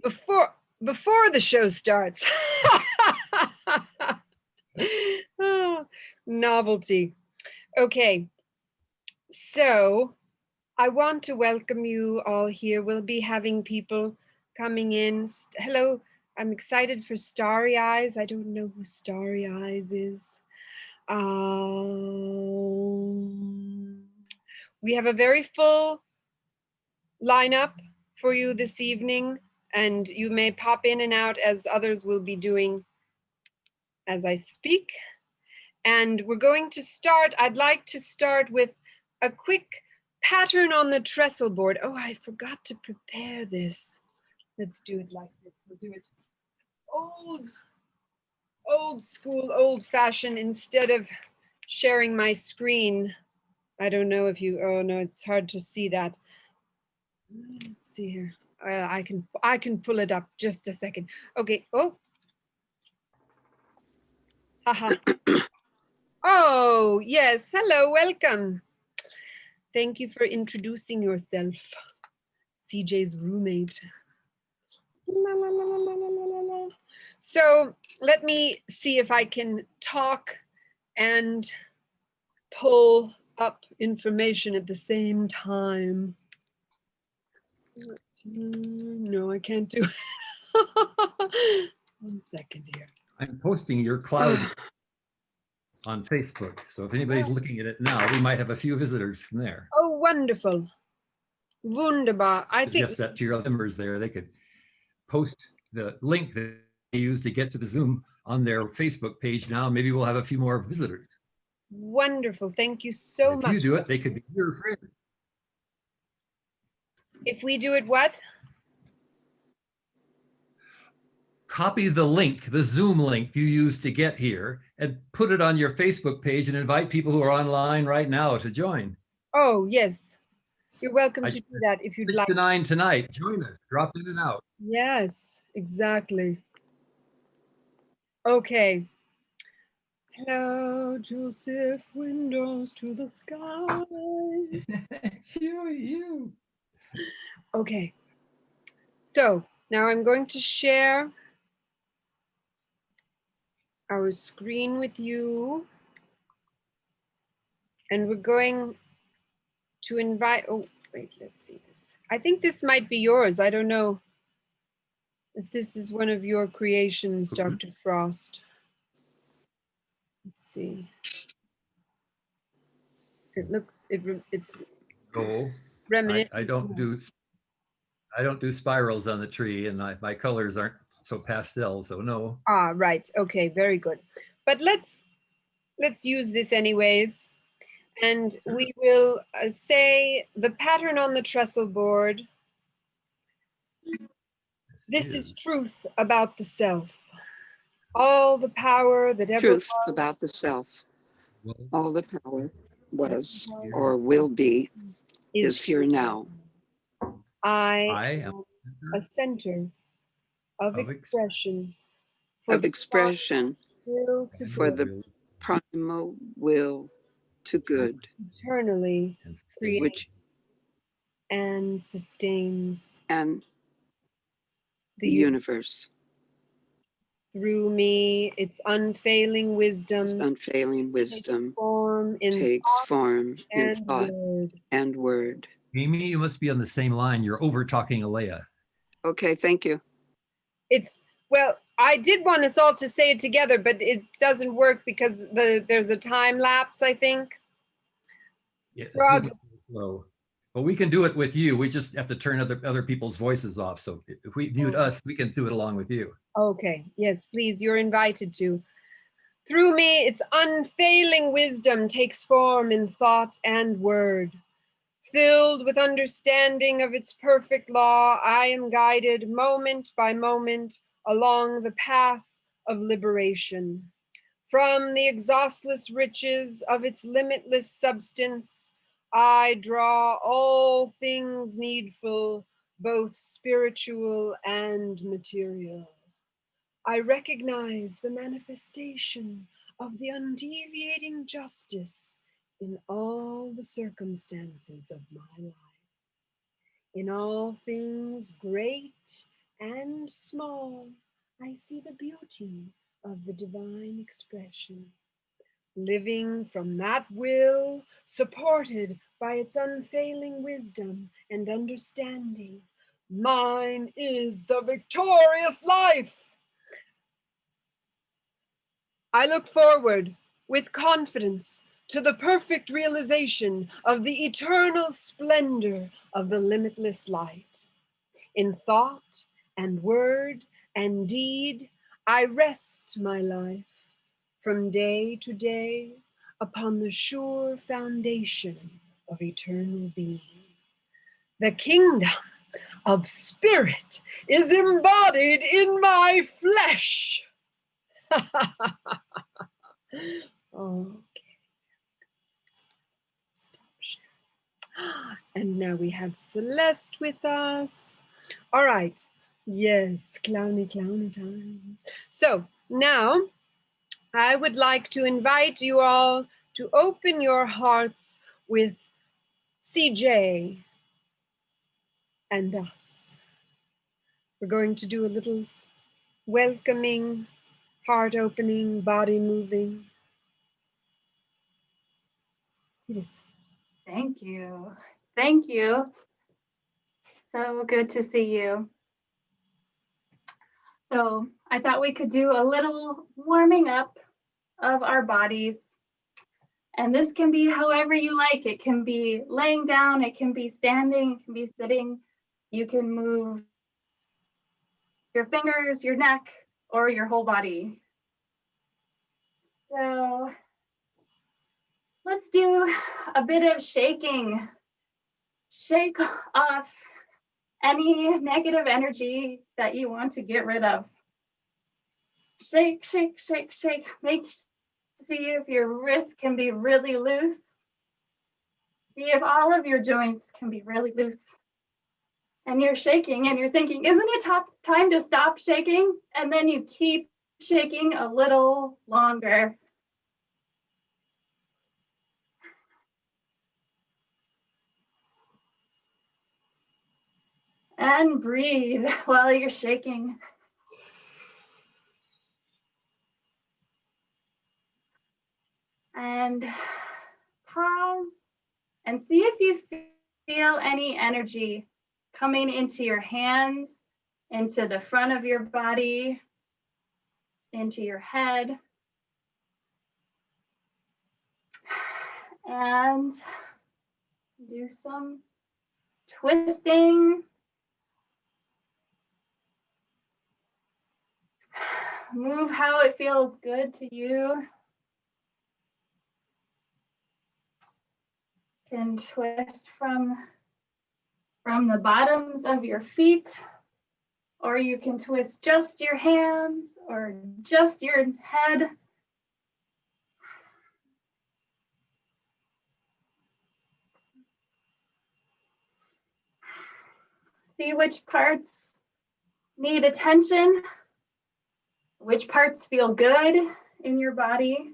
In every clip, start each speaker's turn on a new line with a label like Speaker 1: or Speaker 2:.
Speaker 1: before the show starts. Oh, novelty. Okay, so I want to welcome you all here. We'll be having people coming in. Hello, I'm excited for Starry Eyes. I don't know who Starry Eyes is. We have a very full lineup for you this evening, and you may pop in and out as others will be doing as I speak. And we're going to start, I'd like to start with a quick pattern on the trestle board. Oh, I forgot to prepare this. Let's do it like this. We'll do it old school, old fashioned, instead of sharing my screen. I don't know if you, oh no, it's hard to see that. Let's see here. I can pull it up just a second. Okay. Oh. Haha. Oh, yes. Hello. Welcome. Thank you for introducing yourself. CJ's roommate. La, la, la, la, la, la, la. So let me see if I can talk and pull up information at the same time. No, I can't do it. 1 second here.
Speaker 2: I'm posting your cloud on Facebook. So if anybody's looking at it now, we might have a few visitors from there.
Speaker 1: Oh, wonderful. Wunderbar. I think
Speaker 2: suggest that to your members there. They could post the link that they use to get to the Zoom on their Facebook page now. Maybe we'll have a few more visitors.
Speaker 1: Wonderful. Thank you so much.
Speaker 2: If you do it, they could be your friends.
Speaker 1: If we do it, what?
Speaker 2: Copy the link, the Zoom link you used to get here, and put it on your Facebook page and invite people who are online right now to join.
Speaker 1: Oh, yes. You're welcome to do that if you'd like.
Speaker 2: 6 to 9 tonight. Join us. Drop in and out.
Speaker 1: Yes, exactly. Okay. Hello, Joseph. Windows to the sky.
Speaker 2: It's you.
Speaker 1: Okay. So now I'm going to share our screen with you. And we're going to invite, oh, wait, let's see this. I think this might be yours. I don't know if this is one of your creations, Dr. Frost. Let's see. It looks, it's
Speaker 2: No,
Speaker 1: reminiscent.
Speaker 2: I don't do spirals on the tree, and my colors aren't so pastel, so no.
Speaker 1: Ah, right. Okay, very good. But let's use this anyways. And we will say the pattern on the trestle board. This is truth about the self. All the power that ever
Speaker 3: Truth about the self. All the power was or will be is here now.
Speaker 1: I am a center of expression
Speaker 3: for the primal will to good,
Speaker 1: eternally creates and sustains
Speaker 3: and the universe.
Speaker 1: Through me, its unfailing wisdom
Speaker 3: takes form in thought and word.
Speaker 2: Amy, you must be on the same line. You're over talking Alea.
Speaker 3: Okay, thank you.
Speaker 1: Well, I did want us all to say it together, but it doesn't work because there's a time lapse, I think.
Speaker 2: Yes, so slow. But we can do it with you. We just have to turn other people's voices off. So if we mute us, we can do it along with you.
Speaker 1: Okay, yes, please, you're invited to. Through me, its unfailing wisdom takes form in thought and word. Filled with understanding of its perfect law, I am guided moment by moment along the path of liberation. From the exhaustless riches of its limitless substance, I draw all things needful, both spiritual and material. I recognize the manifestation of the undeviating justice in all the circumstances of my life. In all things great and small, I see the beauty of the divine expression. Living from that will, supported by its unfailing wisdom and understanding. Mine is the victorious life. I look forward with confidence to the perfect realization of the eternal splendor of the limitless light. In thought and word and deed, I rest my life from day to day upon the sure foundation of eternal being. The kingdom of spirit is embodied in my flesh. Okay. Stop sharing. And now we have Celeste with us. All right. Yes, clowny times. So now I would like to invite you all to open your hearts with CJ and us. We're going to do a little welcoming, heart opening, body moving.
Speaker 4: Thank you. Thank you. So good to see you. So I thought we could do a little warming up of our bodies. And this can be however you like. It can be laying down, it can be standing, it can be sitting. You can move your fingers, your neck, or your whole body. So let's do a bit of shaking. Shake off any negative energy that you want to get rid of. Shake, shake, shake, shake. See if your wrist can be really loose. See if all of your joints can be really loose. And you're shaking and you're thinking, isn't it time to stop shaking? And then you keep shaking a little longer. And breathe while you're shaking. And pause and see if you feel any energy coming into your hands, into the front of your body, into your head. And do some twisting. Move how it feels good to you. You can twist from the bottoms of your feet, or you can twist just your hands or just your head. See which parts need attention, which parts feel good in your body.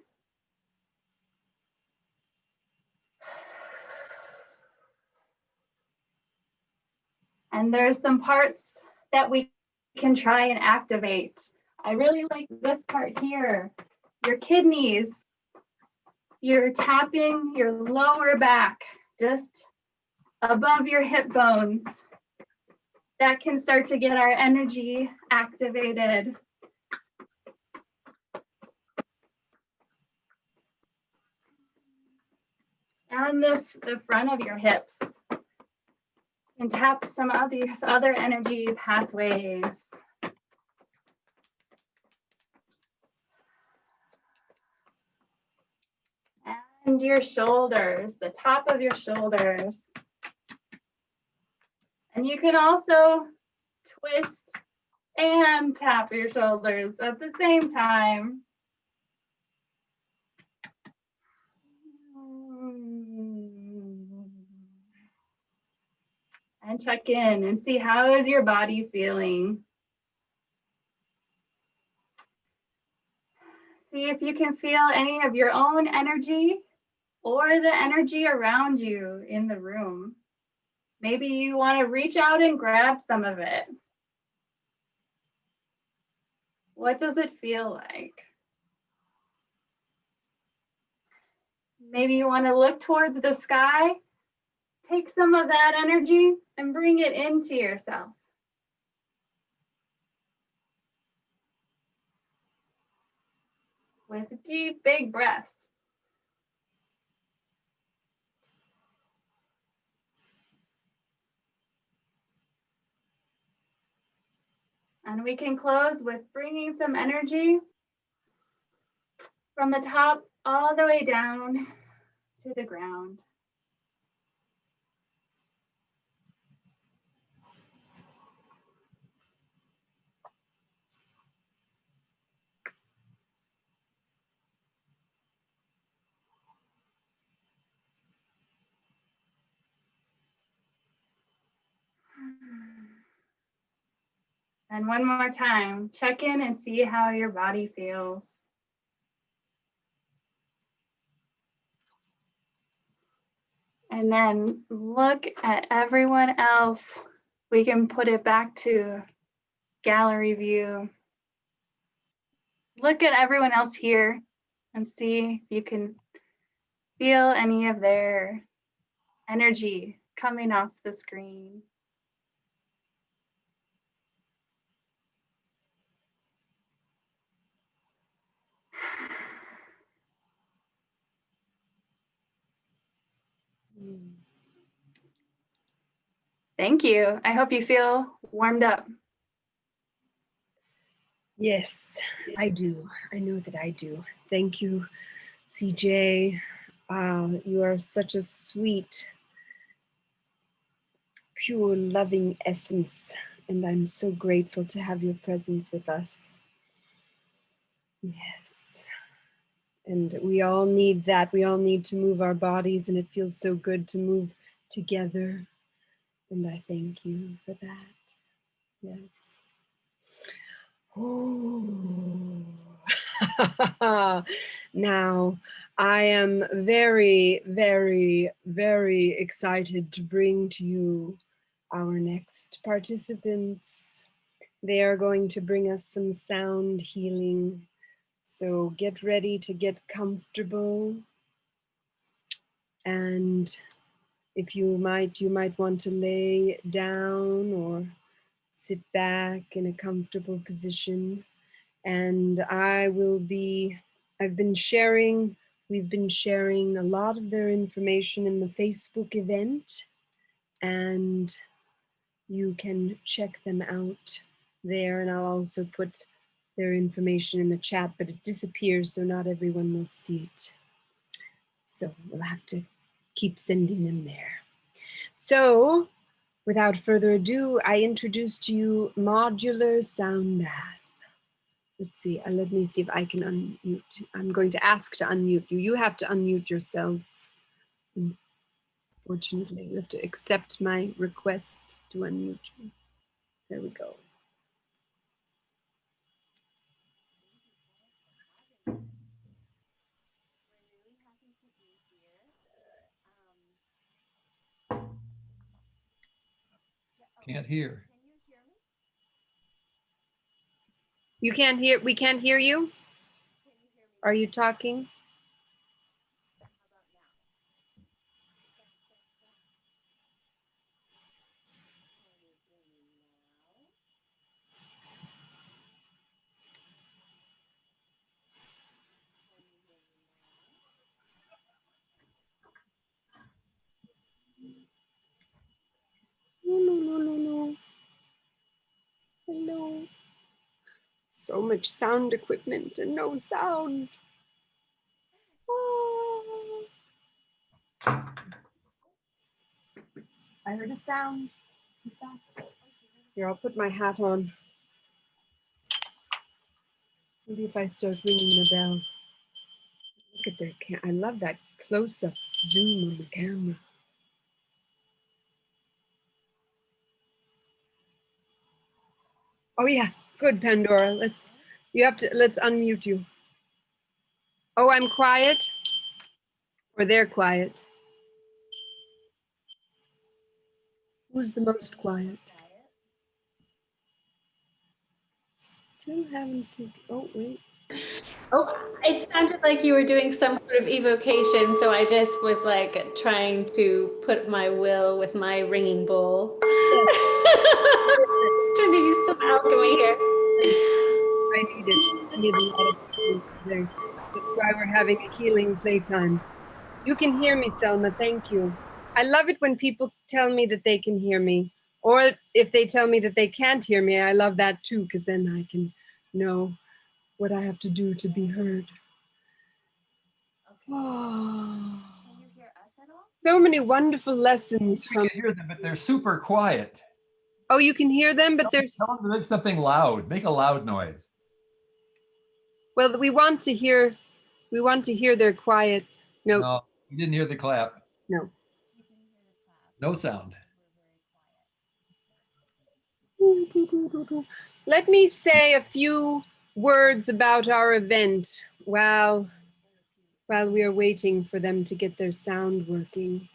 Speaker 4: And there's some parts that we can try and activate. I really like this part here, your kidneys. You're tapping your lower back, just above your hip bones. That can start to get our energy activated. And the front of your hips. And tap some of these other energy pathways. And your shoulders, the top of your shoulders. And you can also twist and tap your shoulders at the same time. And check in and see how is your body feeling. See if you can feel any of your own energy or the energy around you in the room. Maybe you want to reach out and grab some of it. What does it feel like? Maybe you want to look towards the sky. Take some of that energy and bring it into yourself. With deep, big breaths. And we can close with bringing some energy from the top all the way down to the ground. And one more time, check in and see how your body feels. And then look at everyone else. We can put it back to gallery view. Look at everyone else here and see if you can feel any of their energy coming off the screen. Thank you. I hope you feel warmed up.
Speaker 1: Yes, I do. I know that I do. Thank you, CJ. You are such a sweet, pure, loving essence, and I'm so grateful to have your presence with us. Yes. And we all need that. We all need to move our bodies, and it feels so good to move together. And I thank you for that. Yes. Oh. Now, I am very, very, very excited to bring to you our next participants. They are going to bring us some sound healing. So get ready to get comfortable. And if you might want to lay down or sit back in a comfortable position. And we've been sharing a lot of their information in the Facebook event, and you can check them out there. And I'll also put their information in the chat, but it disappears, so not everyone will see it. So we'll have to keep sending them there. So without further ado, I introduce to you Modular Soundbath. Let's see, let me see if I can unmute. I'm going to ask to unmute you. You have to unmute yourselves. Unfortunately, you have to accept my request to unmute you. There we go.
Speaker 2: Can't hear.
Speaker 1: You can't hear, we can't hear you? Are you talking? No. Hello. So much sound equipment and no sound. Oh. I heard a sound. What's that? Here, I'll put my hat on. Maybe if I start ringing the bell. Look at their I love that close-up zoom on the camera. Oh yeah, good, Pandora. Let's unmute you. Oh, I'm quiet? Or they're quiet? Who's the most quiet? still haven't. Oh, wait.
Speaker 5: Oh, it sounded like you were doing some sort of evocation, so I just was like trying to put my will with my ringing bowl.
Speaker 1: Yes.
Speaker 5: Just trying to do some alchemy here.
Speaker 1: I need it. I need a lot of healing today. That's why we're having a healing playtime. You can hear me, Selma. Thank you. I love it when people tell me that they can hear me. Or if they tell me that they can't hear me, I love that too, because then I can know what I have to do to be heard. Oh.
Speaker 5: Can you hear us at all?
Speaker 1: So many wonderful lessons
Speaker 2: We
Speaker 1: from.
Speaker 2: can hear them, but they're super quiet.
Speaker 1: Oh, you can hear them, but there's.
Speaker 2: Tell them to make something loud. Make a loud noise.
Speaker 1: Well, we want to hear their quiet.
Speaker 2: No, you didn't hear the clap.
Speaker 1: No.
Speaker 2: No sound.
Speaker 1: Let me say a few words about our event while we are waiting for them to get their sound working.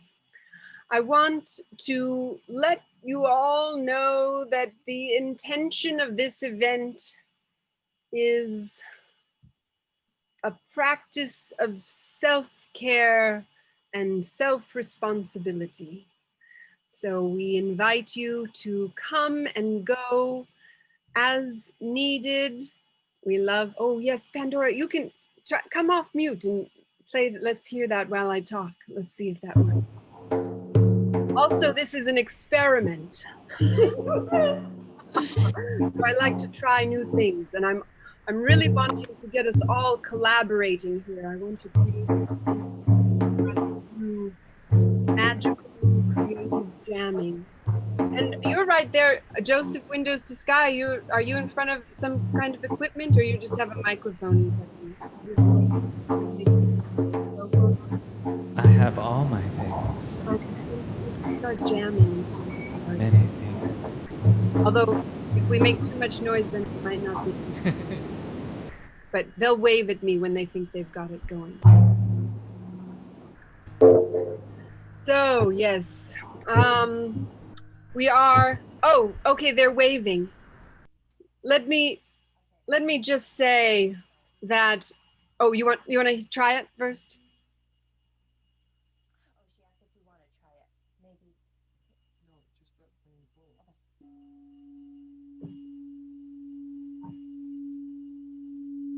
Speaker 1: I want to let you all know that the intention of this event is a practice of self-care and self-responsibility. So we invite you to come and go as needed. We love, oh yes, Pandora, you can come off mute and play, let's hear that while I talk. Let's see if that works. Also, this is an experiment. So I like to try new things, and I'm really wanting to get us all collaborating here. I want to create for us to do magical, creative jamming. And you're right there, Joseph, Windows to Sky. Are you in front of some kind of equipment, or you just have a microphone?
Speaker 6: I have all my things.
Speaker 1: Okay, let's start jamming.
Speaker 6: Many things.
Speaker 1: Although, if we make too much noise, then it might not be. But they'll wave at me when they think they've got it going. So yes, we are. Oh, okay. They're waving. Let me just say that. Oh, you want to try it first?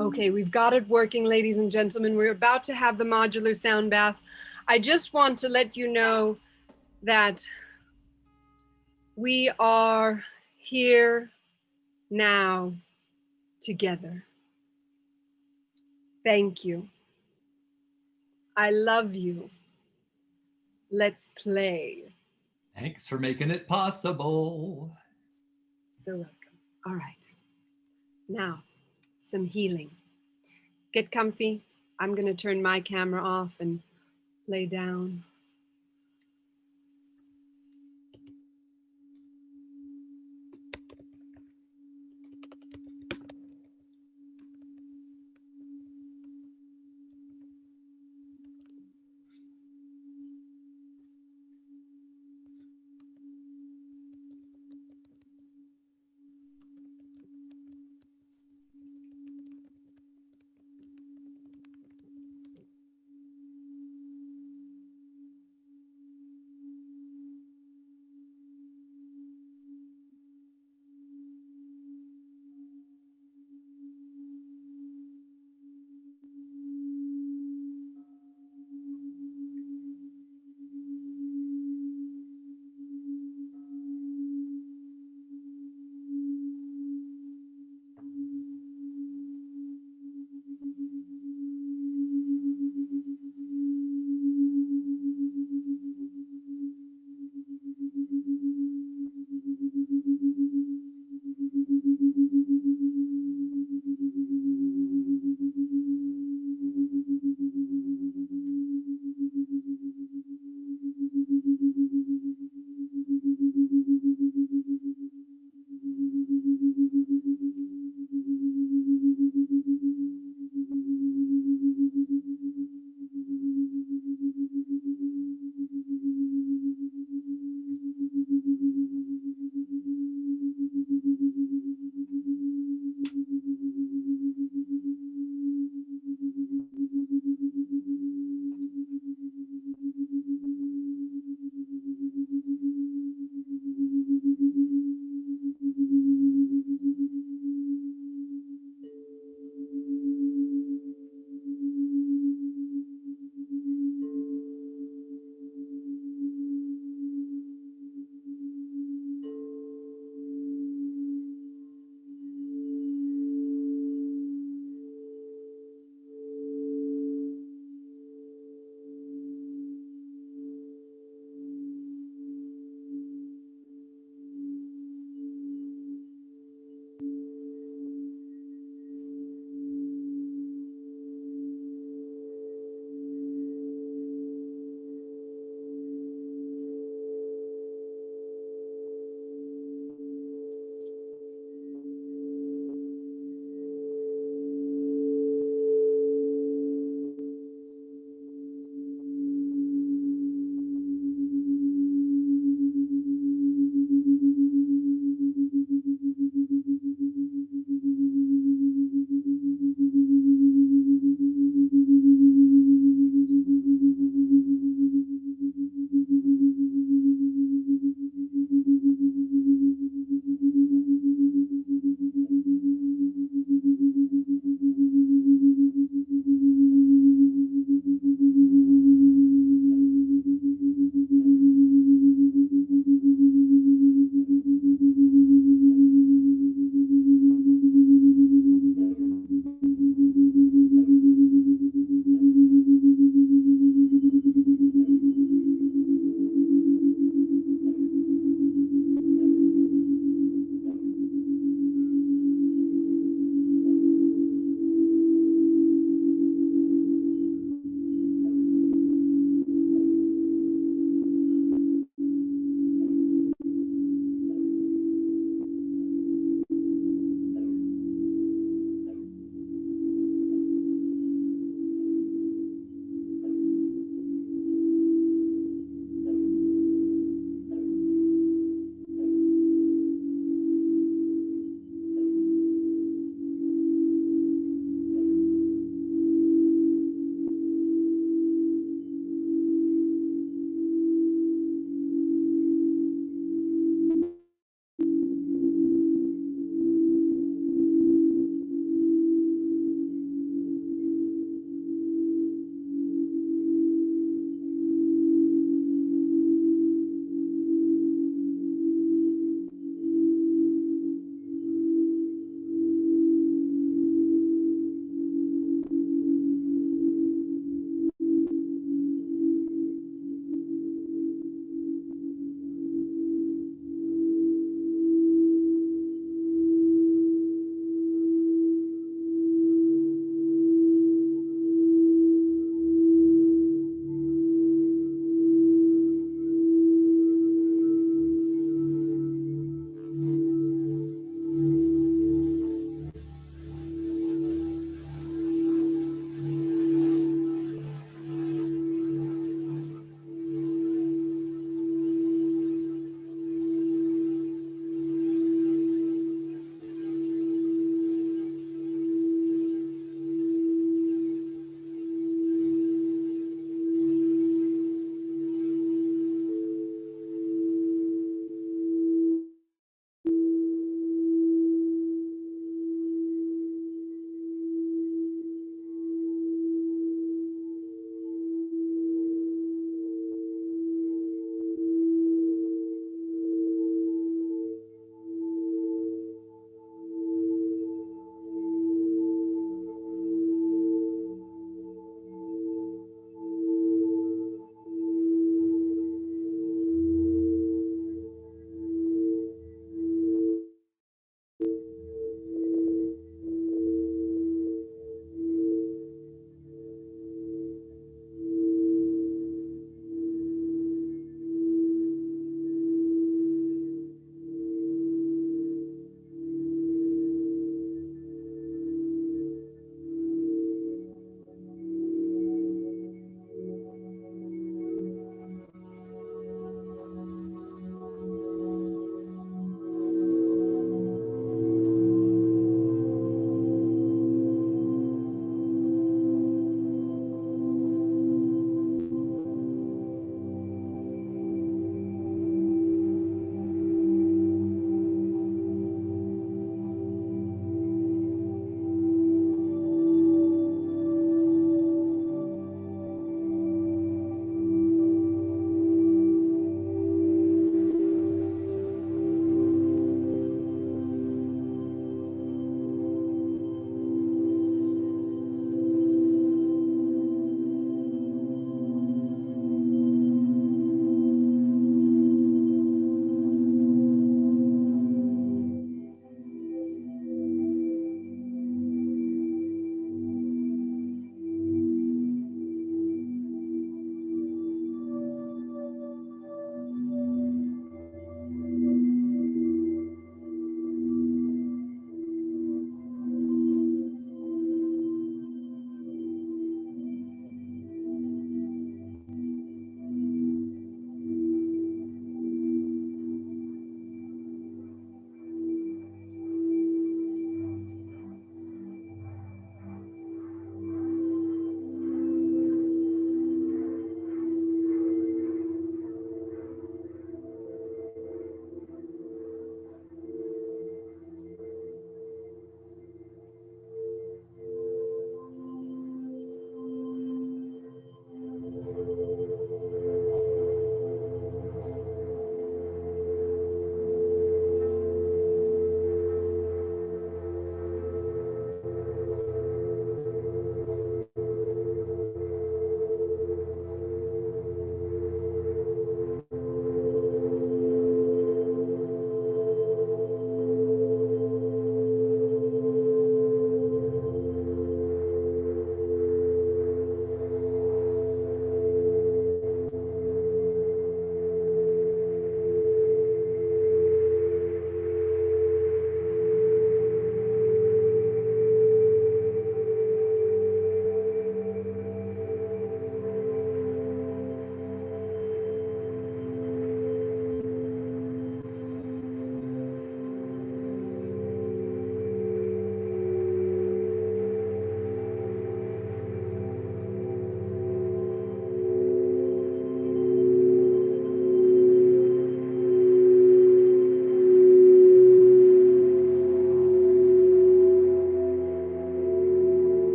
Speaker 1: Okay, we've got it working, ladies and gentlemen. We're about to have the modular sound bath. I just want to let you know that we are here now together. Thank you. I love you. Let's play.
Speaker 2: Thanks for making it possible.
Speaker 1: So welcome. All right. Now, some healing. Get comfy. I'm going to turn my camera off and lay down.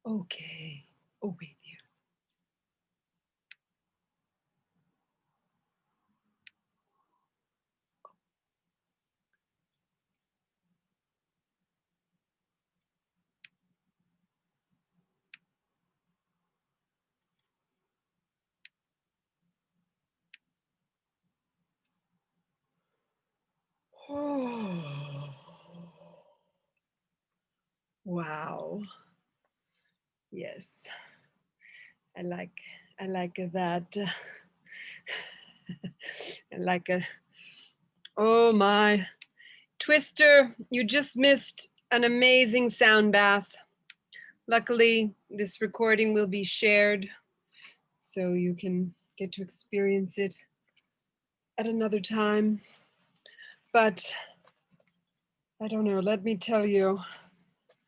Speaker 1: Okay. Oh, wait here. Oh. Wow. Yes. I like that. I like a, oh my. Twister, you just missed an amazing sound bath. Luckily, this recording will be shared, so you can get to experience it at another time. But I don't know, let me tell you, I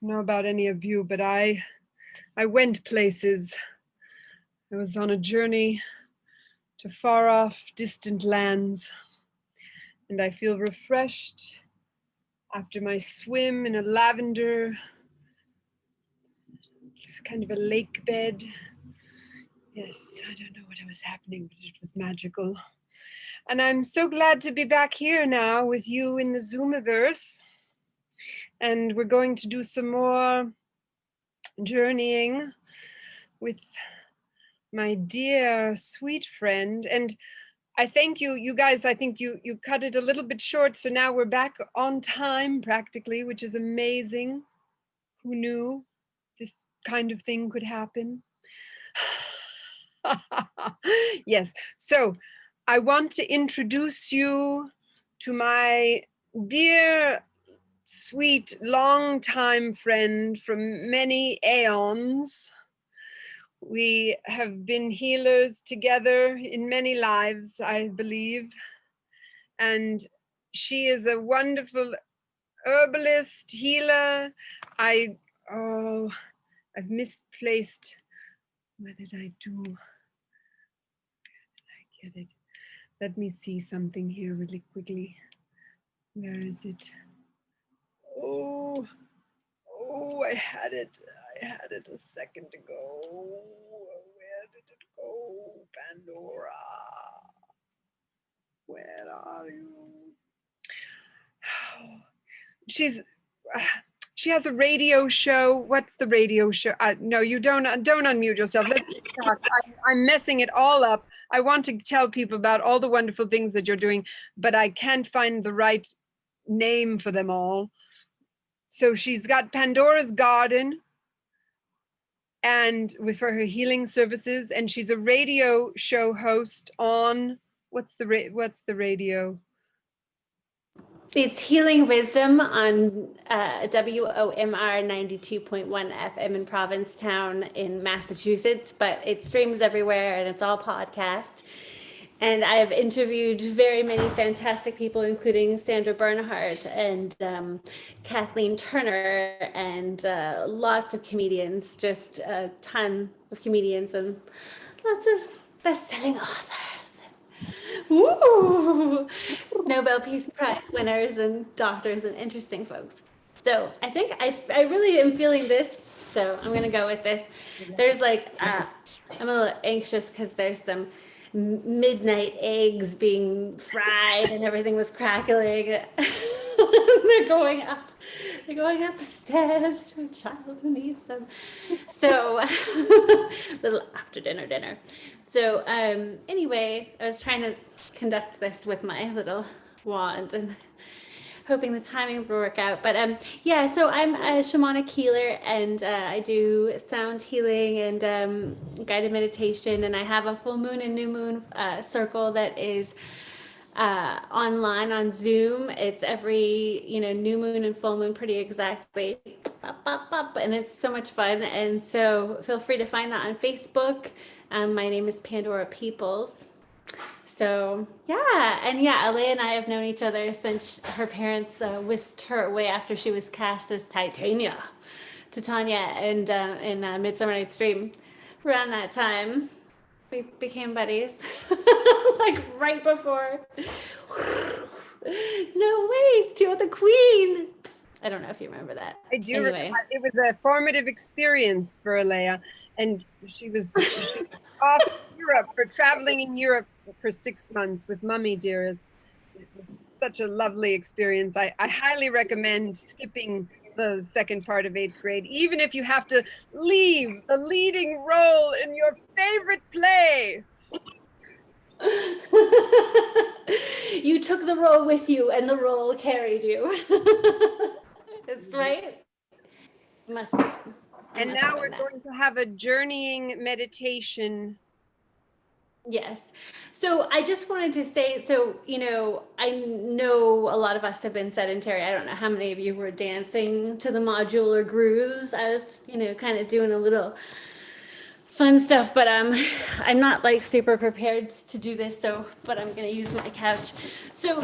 Speaker 1: don't know about any of you, but I went places. I was on a journey to far off, distant lands, and I feel refreshed after my swim in a lavender, it's kind of a lake bed. Yes, I don't know what was happening, but it was magical. And I'm so glad to be back here now with you in the Zoomiverse. And we're going to do some more journeying with my dear, sweet friend. And I thank you, you guys, I think you cut it a little bit short. So now we're back on time practically, which is amazing. Who knew this kind of thing could happen? Yes, so I want to introduce you to my dear, sweet, long-time friend from many aeons. We have been healers together in many lives, I believe. And she is a wonderful herbalist, healer. I've misplaced, what did I do? Get it. Let me see something here really quickly. Where is it? Oh, I had it a second ago. Where did it go? Pandora. Where are you? She has a radio show. What's the radio show? No, you don't unmute yourself. Let's talk. I'm messing it all up. I want to tell people about all the wonderful things that you're doing, but I can't find the right name for them all. So she's got Pandora's Garden and for her healing services, and she's a radio show host on what's the radio?
Speaker 5: It's Healing Wisdom on WOMR 92.1 FM in Provincetown in Massachusetts, but it streams everywhere and it's all podcast. And I have interviewed very many fantastic people, including Sandra Bernhardt and Kathleen Turner and lots of comedians, just a ton of comedians and lots of best-selling authors. Woo! Nobel Peace Prize winners and doctors and interesting folks. So I think I really am feeling this. So I'm going to go with this. There's like, I'm a little anxious because there's some midnight eggs being fried and everything was crackling. They're going upstairs to a child who needs them. So little after dinner. So anyway, I was trying to conduct this with my little wand and hoping the timing will work out. But yeah, so I'm a shamanic healer, and I do sound healing and guided meditation, and I have a full moon and new moon circle that is online on Zoom. It's every, new moon and full moon pretty exactly. And it's so much fun. And so feel free to find that on Facebook. My name is Pandora Peoples. So yeah, and yeah, Alea and I have known each other since her parents whisked her away after she was cast as Titania to Tanya and in Midsummer Night's Dream. Around that time, we became buddies, like right before. No, wait, you're the queen. I don't know if you remember that.
Speaker 1: I do.
Speaker 5: Anyway.
Speaker 1: It was a formative experience for Alea, and she was off to Europe for traveling in Europe for 6 months with Mummy Dearest. It was such a lovely experience. I highly recommend skipping the second part of 8th grade, even if you have to leave the leading role in your favorite play.
Speaker 5: You took the role with you, and the role carried you. That's right. Must have been.
Speaker 1: And now we're going to have a journeying meditation.
Speaker 5: Yes. So I just wanted to say, I know a lot of us have been sedentary. I don't know how many of you were dancing to the modular grooves. I was, kind of doing a little fun stuff, but I'm not like super prepared to do this, but I'm going to use my couch. So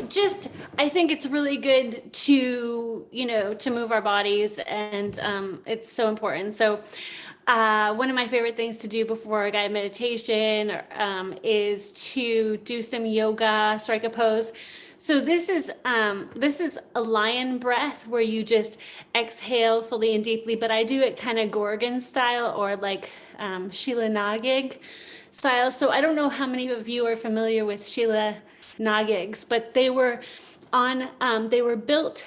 Speaker 5: I think it's really good to, to move our bodies, and it's so important. So one of my favorite things to do before a guided meditation is to do some yoga, strike a pose. So this is a lion breath where you just exhale fully and deeply, but I do it kind of Gorgon style, or like Sheila Nagig style. So I don't know how many of you are familiar with Sheila Nagigs, but they were built.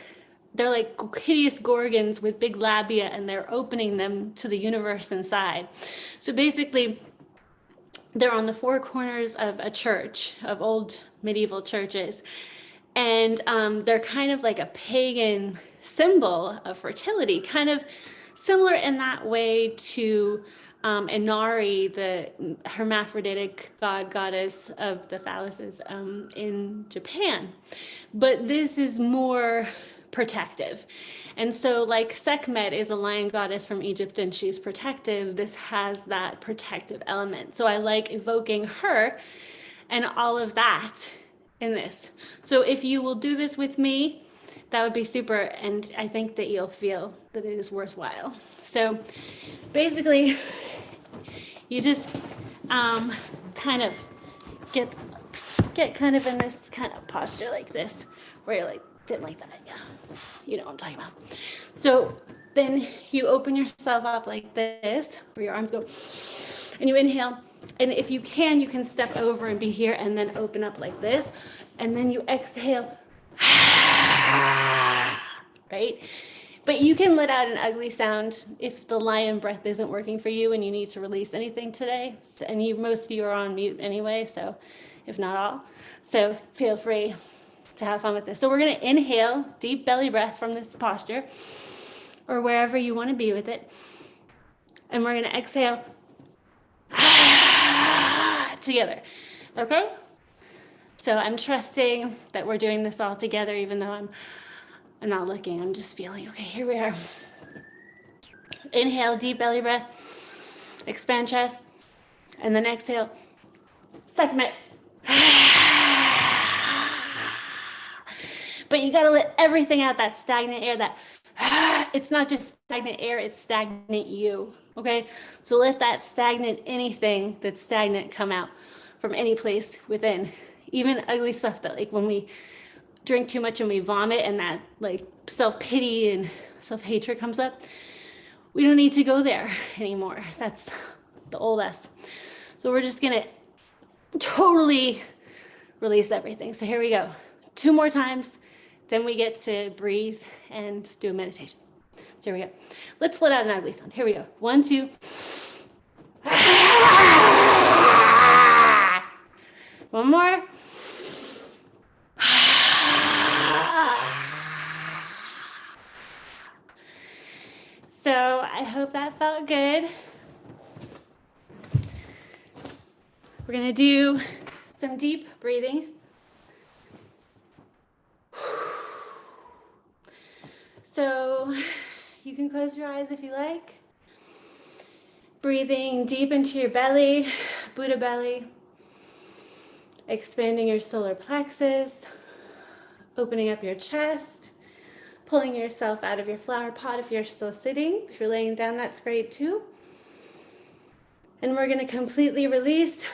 Speaker 5: They're like hideous gorgons with big labia, and they're opening them to the universe inside. So basically, they're on the four corners of a church, of old medieval churches. And they're kind of like a pagan symbol of fertility, kind of similar in that way to Inari, the hermaphroditic goddess of the phalluses in Japan. But this is more protective. And so like Sekhmet is a lion goddess from Egypt, and she's protective. This has that protective element. So I like evoking her and all of that in this. So if you will do this with me, that would be super. And I think that you'll feel that it is worthwhile. So basically, you just kind of get kind of in this kind of posture like this, where you're like, didn't like that, yeah. You know what I'm talking about. So then you open yourself up like this, where your arms go, and you inhale. And if you can step over and be here, and then open up like this. And then you exhale, right? But you can let out an ugly sound if the lion breath isn't working for you and you need to release anything today. And most of you are on mute anyway, so if not all. So feel free to have fun with this. So we're going to inhale, deep belly breath from this posture, or wherever you want to be with it. And we're going to exhale together. Okay? So I'm trusting that we're doing this all together, even though I'm not looking, I'm just feeling. Okay, here we are. Inhale, deep belly breath, expand chest, and then exhale, Sekhmet. But you gotta let everything out, that stagnant air, it's not just stagnant air, it's stagnant you, okay? So let that stagnant anything that's stagnant come out from any place within, even ugly stuff that like when we drink too much and we vomit and that like self-pity and self-hatred comes up, we don't need to go there anymore. That's the old us. So we're just gonna totally release everything. So here we go. 2 more times. Then we get to breathe and do a meditation. So here we go. Let's let out an ugly sound. Here we go. 1, 2. One more. hope that felt good. We're gonna do some deep breathing. So you can close your eyes if you like. Breathing deep into your belly, Buddha belly. Expanding your solar plexus, opening up your chest, pulling yourself out of your flower pot if you're still sitting. If you're laying down, that's great too. And we're gonna completely release.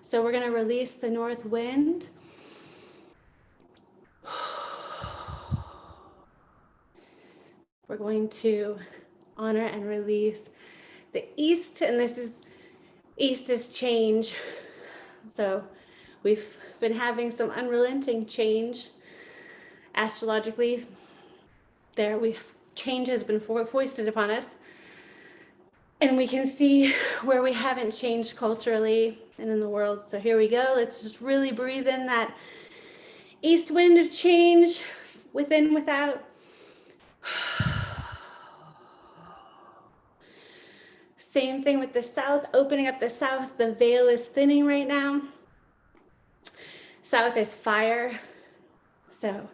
Speaker 5: So we're gonna release the north wind. We're going to honor and release the east, and east is change. So we've been having some unrelenting change astrologically. Change has been foisted upon us, and we can see where we haven't changed culturally and in the world. So here we go. Let's just really breathe in that east wind of change, within, without. Same thing with the south, opening up the south. The veil is thinning right now. South is fire. So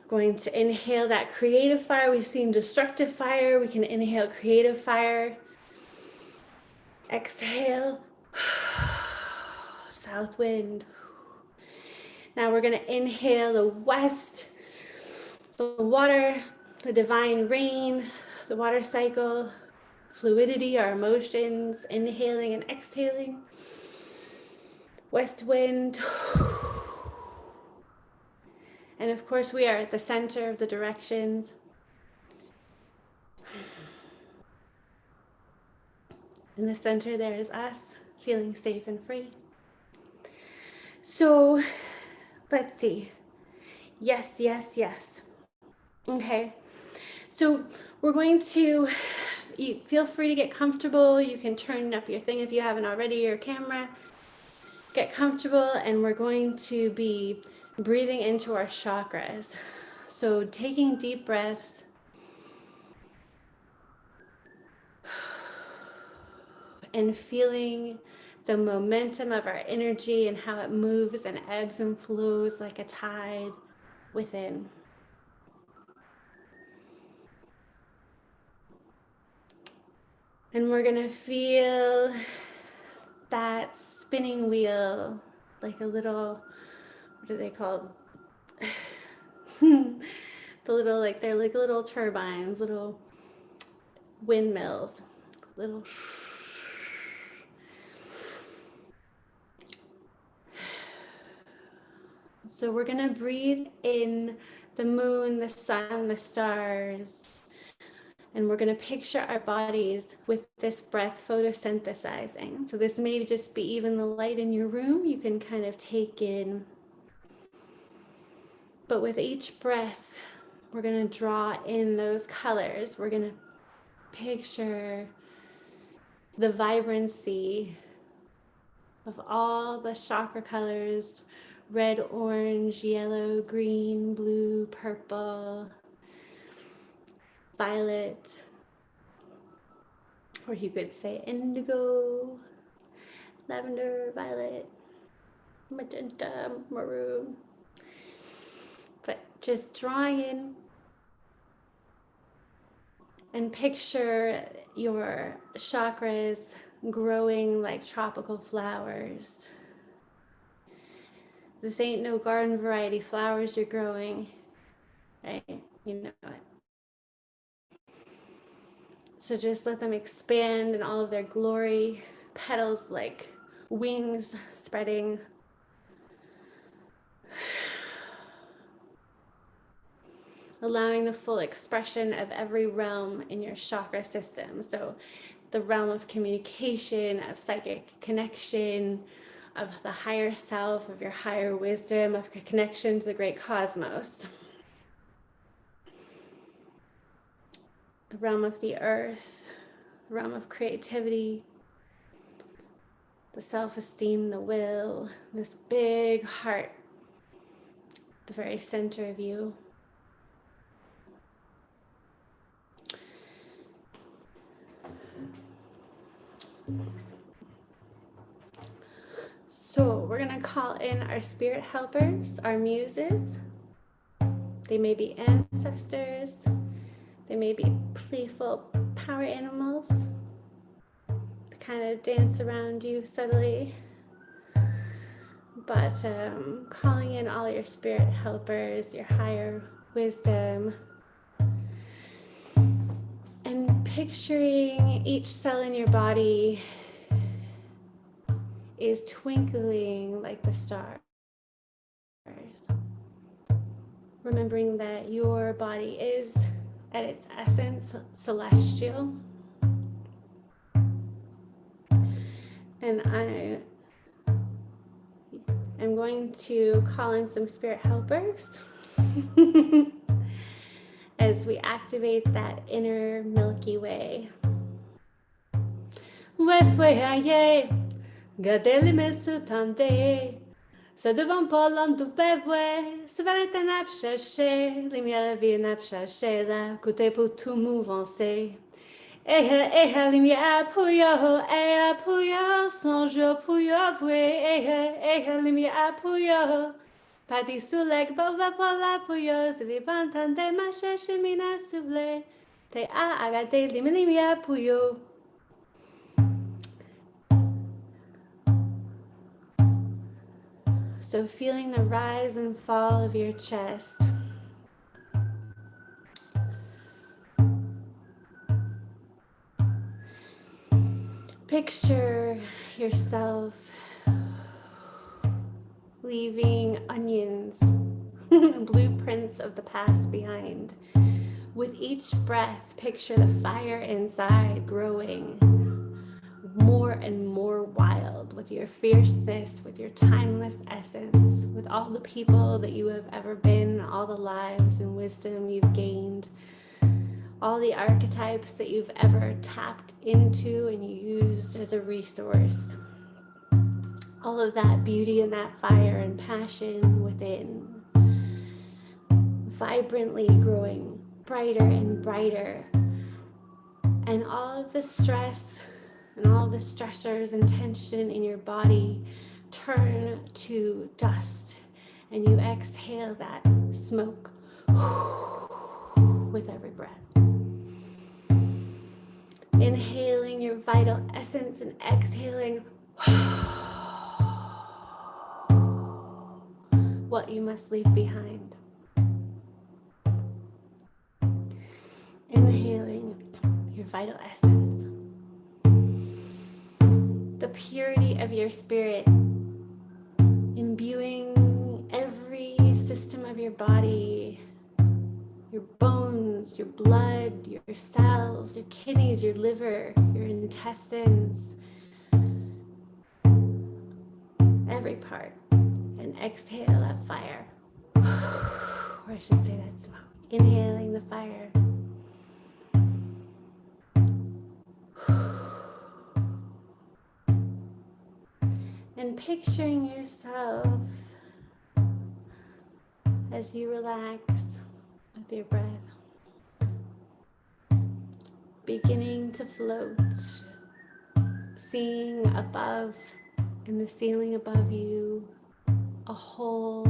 Speaker 5: we're going to inhale that creative fire. We've seen destructive fire. We can inhale creative fire. Exhale. South wind. Now we're going to inhale the west, the water, the divine rain, the water cycle, fluidity, our emotions, inhaling and exhaling. West wind. And of course, we are at the center of the directions. In the center, there is us, feeling safe and free. So let's see. Yes, yes, yes. Okay. So we're going to, you feel free to get comfortable. You can turn up your thing if you haven't already, your camera. Get comfortable, and we're going to be breathing into our chakras. So taking deep breaths. And feeling the momentum of our energy and how it moves and ebbs and flows like a tide within. And we're gonna feel that spinning wheel, like a little, what are they called? The little, like, they're like little turbines, little windmills, little. So we're gonna breathe in the moon, the sun, the stars, and we're gonna picture our bodies with this breath photosynthesizing. So this may just be even the light in your room, you can kind of take in. But with each breath, we're gonna draw in those colors. We're gonna picture the vibrancy of all the chakra colors, red, orange, yellow, green, blue, purple, violet, or you could say indigo, lavender, violet, magenta, maroon. But just drawing in and picture your chakras growing like tropical flowers. This ain't no garden variety flowers you're growing, right? You know it. So just let them expand in all of their glory, petals like wings spreading. Allowing the full expression of every realm in your chakra system. So the realm of communication, of psychic connection, of the higher self, of your higher wisdom, of connection to the great cosmos. The realm of the earth, the realm of creativity, the self-esteem, the will, this big heart, the very center of you. So we're gonna call in our spirit helpers, our muses. They may be ancestors, they may be playful power animals to kind of dance around you subtly. But calling in all your spirit helpers, your higher wisdom, and picturing each cell in your body is twinkling like the stars. Remembering that your body is, at its essence, celestial. And I am going to call in some spirit helpers as we activate that inner Milky Way. Se devant Poland du bevwe, se vanete napshashe, limia vie napshashe la, kute pour tout mouvancer. Ehe, limia apuyo, sonjo puyo vwe, ehe, limia apuyo. Pati sulek bova pola puyo, se vivantande mashashe mina suble, te agate limia puyo. So feeling the rise and fall of your chest. Picture yourself leaving onions, blueprints of the past behind. With each breath, picture the fire inside growing more and more wild with your fierceness, with your timeless essence, with all the people that you have ever been, all the lives and wisdom you've gained, all the archetypes that you've ever tapped into and used as a resource. All of that beauty and that fire and passion within, vibrantly growing brighter and brighter. And all of the stress and all the stressors and tension in your body turn to dust, and you exhale that smoke with every breath. Inhaling your vital essence and exhaling what you must leave behind. Inhaling your vital essence. The purity of your spirit, imbuing every system of your body, your bones, your blood, your cells, your kidneys, your liver, your intestines, every part, and exhale that fire. Or I should say that smoke. Inhaling the fire. And picturing yourself as you relax with your breath, beginning to float, seeing above in the ceiling above you a hole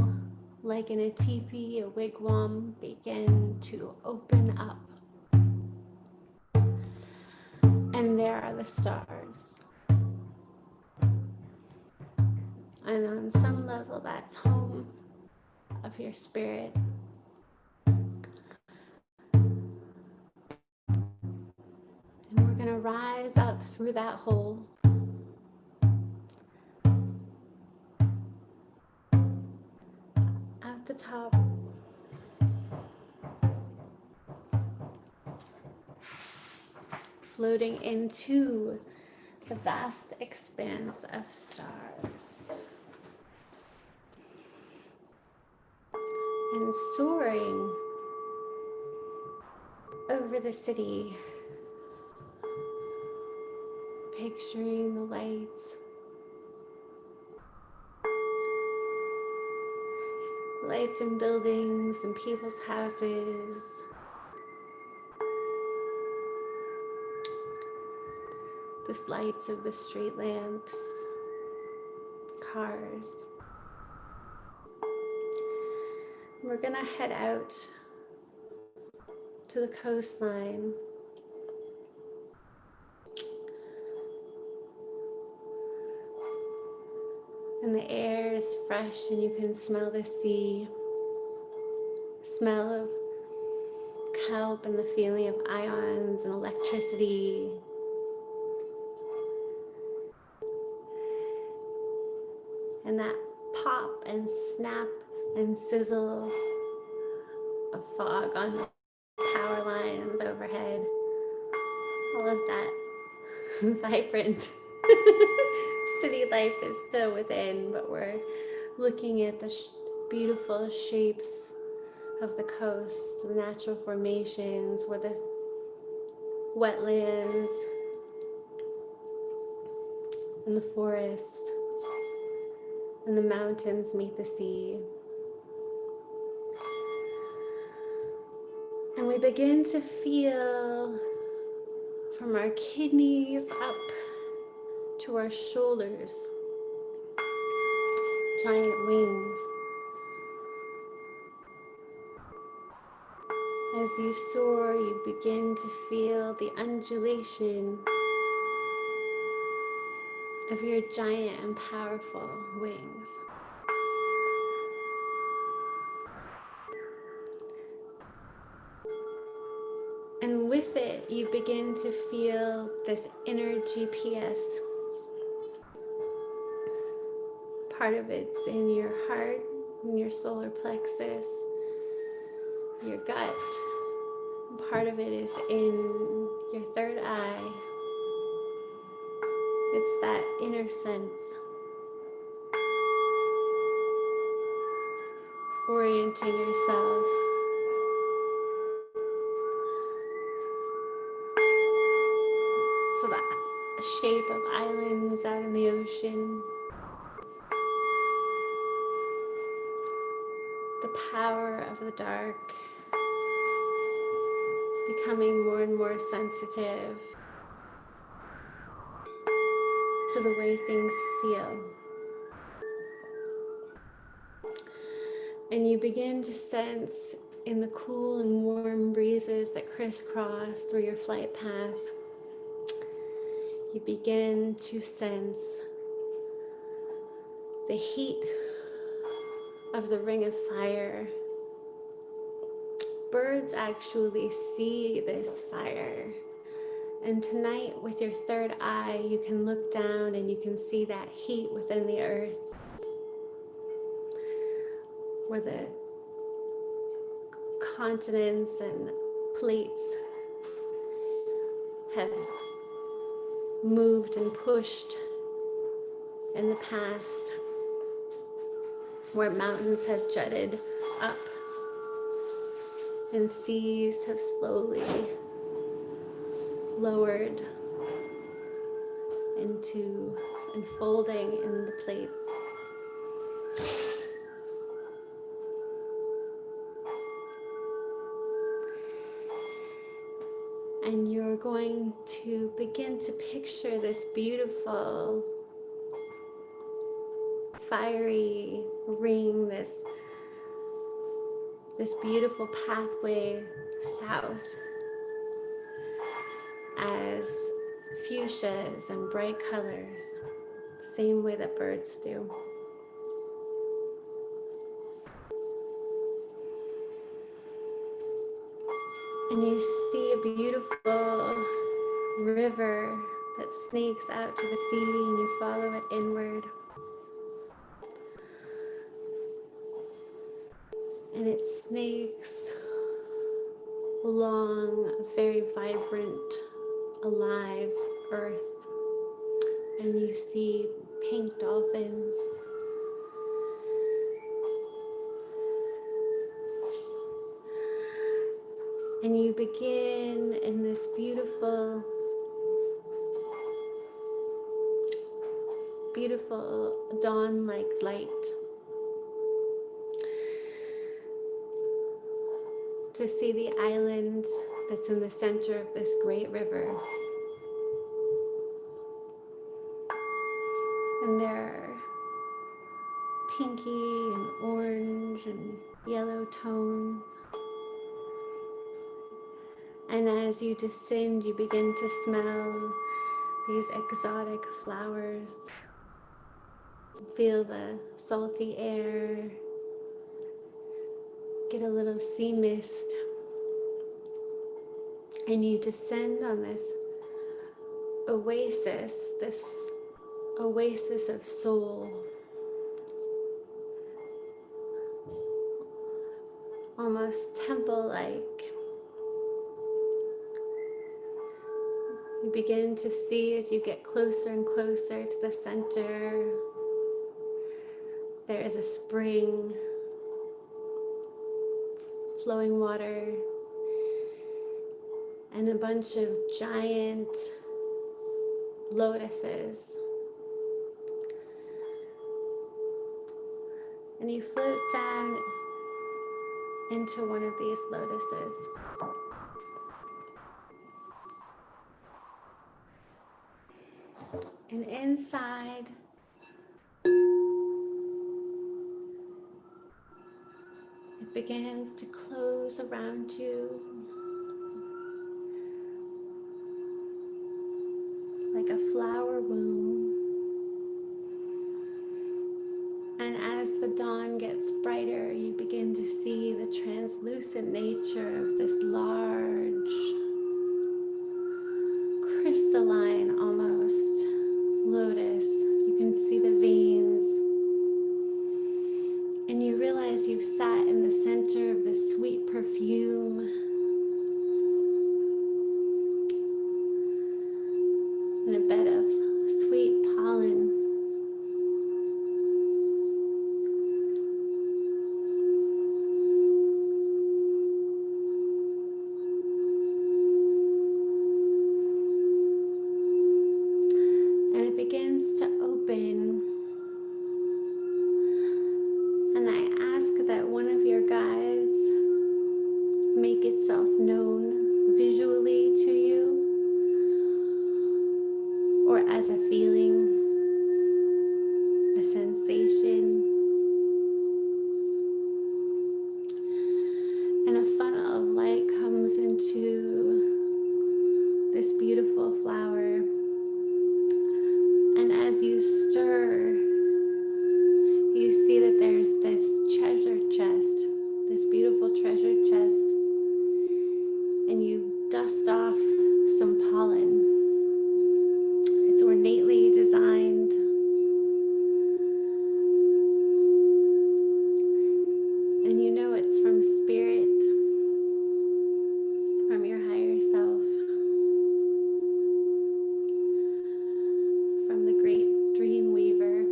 Speaker 5: like in a teepee, a wigwam, begin to open up. And there are the stars. And on some level, that's home of your spirit. And we're going to rise up through that hole. At the top. Floating into the vast expanse of stars. And soaring over the city, picturing the lights, lights in buildings and people's houses, the lights of the street lamps, cars. We're gonna head out to the coastline. And the air is fresh and you can smell the sea, smell of kelp and the feeling of ions and electricity. And that pop and snap and sizzle of fog on the power lines overhead. All of that vibrant city life is still within, but we're looking at the beautiful shapes of the coast, the natural formations where the wetlands and the forests and the mountains meet the sea. And we begin to feel from our kidneys up to our shoulders, giant wings. As you soar, you begin to feel the undulation of your giant and powerful wings. And with it, you begin to feel this inner GPS. Part of it's in your heart, in your solar plexus, your gut. Part of it is in your third eye. It's that inner sense. Orienting yourself. So the shape of islands out in the ocean. The power of the dark. Becoming more and more sensitive to the way things feel. And you begin to sense in the cool and warm breezes that crisscross through your flight path, you begin to sense the heat of the ring of fire. Birds actually see this fire. And tonight, with your third eye, you can look down and you can see that heat within the earth, where the continents and plates have moved and pushed in the past, where mountains have jutted up and seas have slowly lowered into unfolding in the plates. And you're going to begin to picture this beautiful fiery ring, this beautiful pathway south as fuchsias and bright colors, same way that birds do. And you see a beautiful river that snakes out to the sea, and you follow it inward. And it snakes along a very vibrant, alive earth. And you see pink dolphins. And you begin in this beautiful, beautiful dawn-like light to see the island that's in the center of this great river. And there are pinky and orange and yellow tones. And as you descend, you begin to smell these exotic flowers. Feel the salty air. Get a little sea mist. And you descend on this oasis of soul. Almost temple-like. You begin to see as you get closer and closer to the center, there is a spring, flowing water, and a bunch of giant lotuses. And you float down into one of these lotuses. And inside, it begins to close around you like a flower womb. And as the dawn gets brighter, you begin to see the translucent nature of this large, crystalline almost lotus. You can see the veins. And you realize you've sat in the center of this sweet perfume. In a bed of sweet pollen. And it begins to open. And I ask that one of your guides make itself known visually to you or as a feeling, a sensation. And a funnel of light comes into this beautiful flower. And as you stir, you see that there's this treasure chest, this beautiful treasure chest, and you dust off some pollen. It's ornately designed. And you know it's from spirit, from your higher self, from the great dream weaver.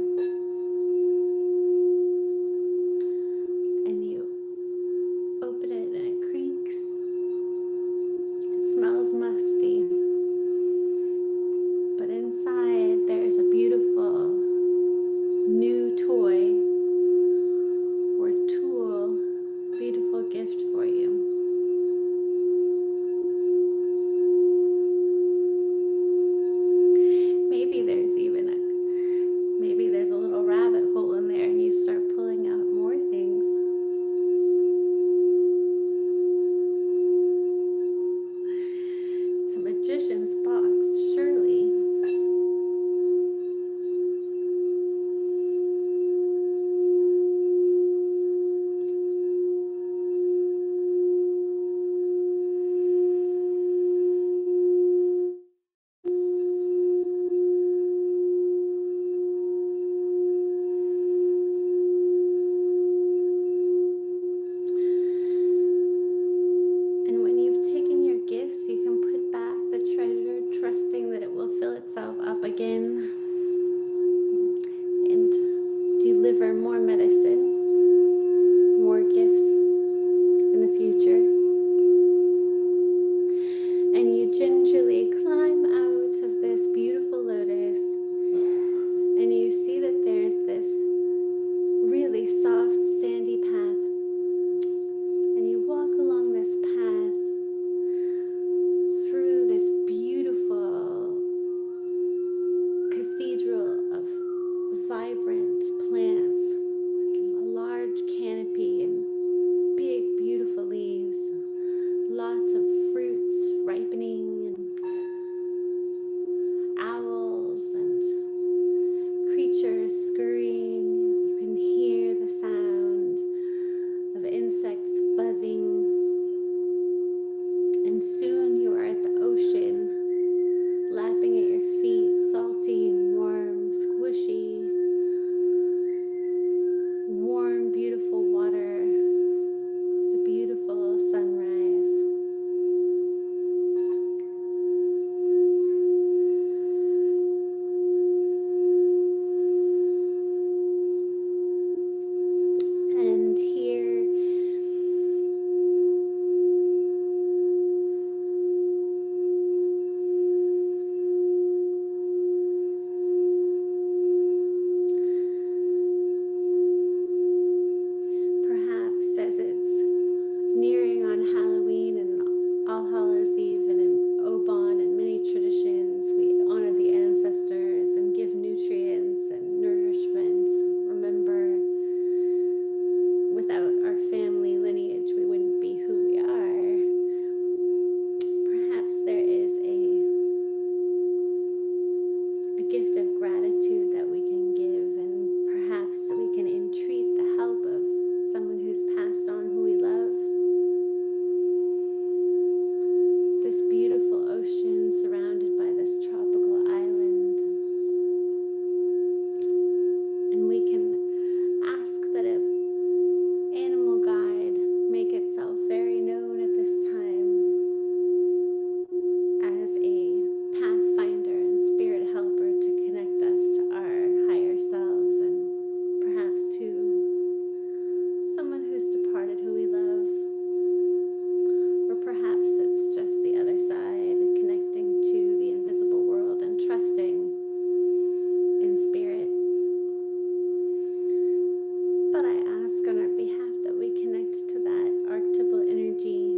Speaker 5: And you open it and it creaks. It smells musty. But inside there's a beautiful new toy or tool, beautiful gift for you. Maybe there's a little rabbit hole in there and you start pulling out more things. It's a magician's box, surely. And when you've taken your gifts, you can put back the treasure, trusting that it will fill itself up again and deliver more medicine, more gifts in the future. And you gingerly climb out of this beautiful lotus, and you see that there's this really soft sandy path. And you walk along this path through this beautiful resting in spirit. But I ask on our behalf that we connect to that archetypal energy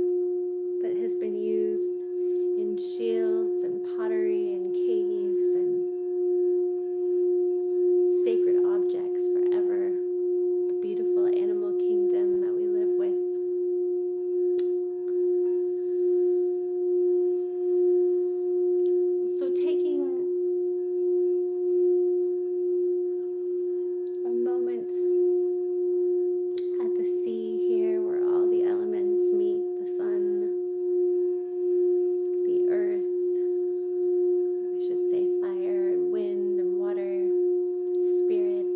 Speaker 5: that has been used in shields and pottery and caves and sacred objects forever, the beautiful animal kingdom that we live with. So taking a moment at the sea here where all the elements meet, the sun, the earth, I should say fire and wind and water, spirit,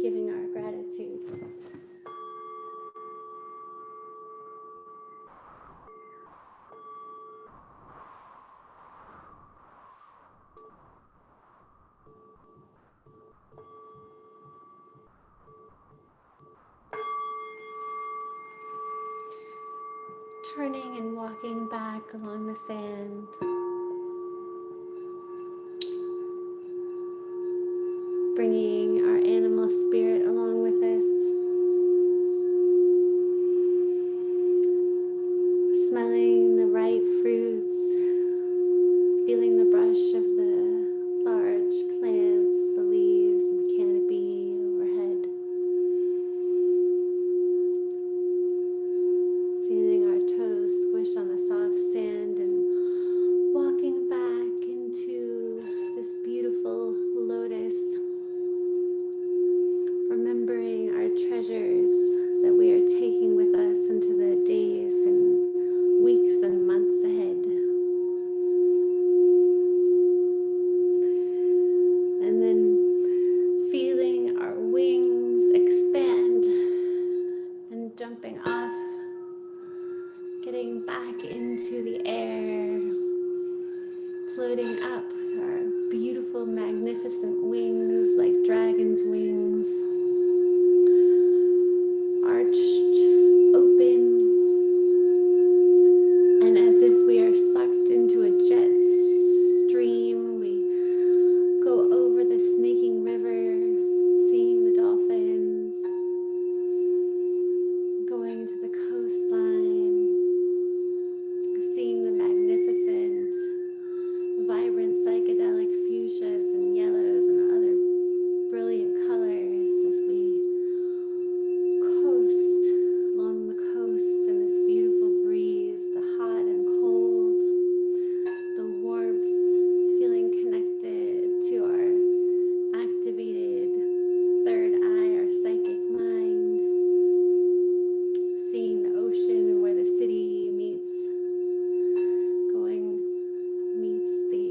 Speaker 5: giving our gratitude. Turning and walking back along the sand. Bringing our animal spirit along with us. Smelling the ripe fruits. Feeling the brush of the large plants, the leaves, and the canopy overhead. Feeling our toes squish on the soft sand and walking back into this beautiful lotus. Remembering our treasures that we are taking with us into the days and weeks and months ahead. And then feeling our wings expand and jumping off, getting back into the air, floating up with our beautiful, magnificent wings like dragon's wings, arched, open, and as if we are sucked into a jet stream, we go over the snaking river, seeing the dolphins, going to the coastline, seeing the magnificent, vibrant psychedelic fuchsias and yellows and other brilliant colors as we coast along the coast in this beautiful breeze, the hot and cold, the warmth, feeling connected to our activated third eye, our psychic mind, seeing the ocean and where the city meets, meets the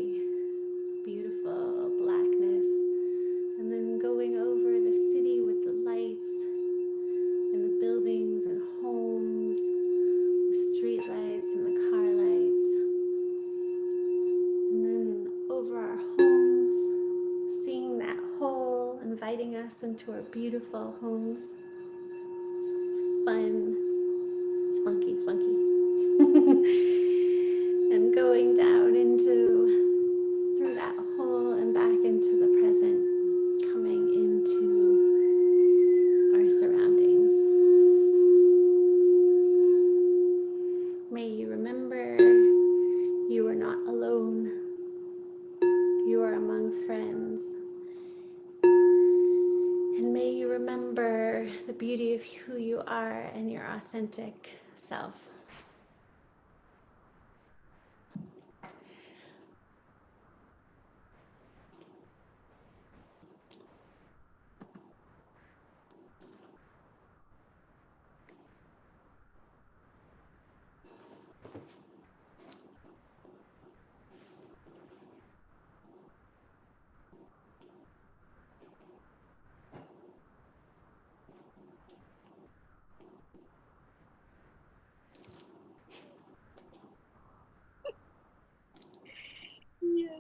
Speaker 5: beautiful blackness, and then going over the city with the lights and the buildings and homes, the street lights and the car lights, and then over our homes, seeing that whole, inviting us into our beautiful homes. Fun, it's funky. And going down through that hole and back into the present, coming into our surroundings. May you remember you are not alone. You are among friends. And may you remember the beauty of who you are and your authentic self.
Speaker 1: Yeah.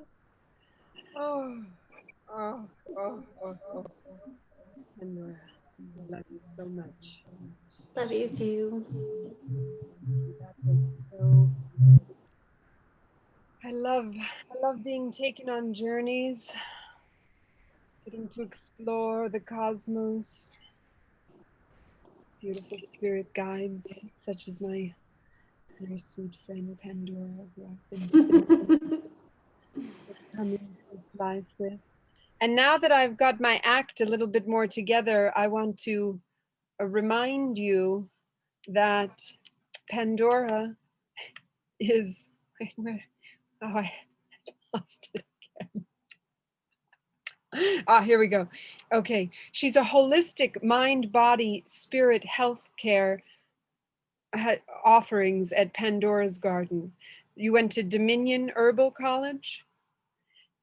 Speaker 1: Oh. Pandora, I love you so much.
Speaker 5: Love you too.
Speaker 1: That was so I love being taken on journeys, getting to explore the cosmos. Beautiful spirit guides, such as my very sweet friend Pandora, who I've been spending come into this life with. And now that I've got my act a little bit more together, I want to remind you that Pandora is, wait, where, oh, I lost it again. Ah, here we go. Okay, she's a holistic mind, body, spirit health care offerings at Pandora's Garden. You went to Dominion Herbal College?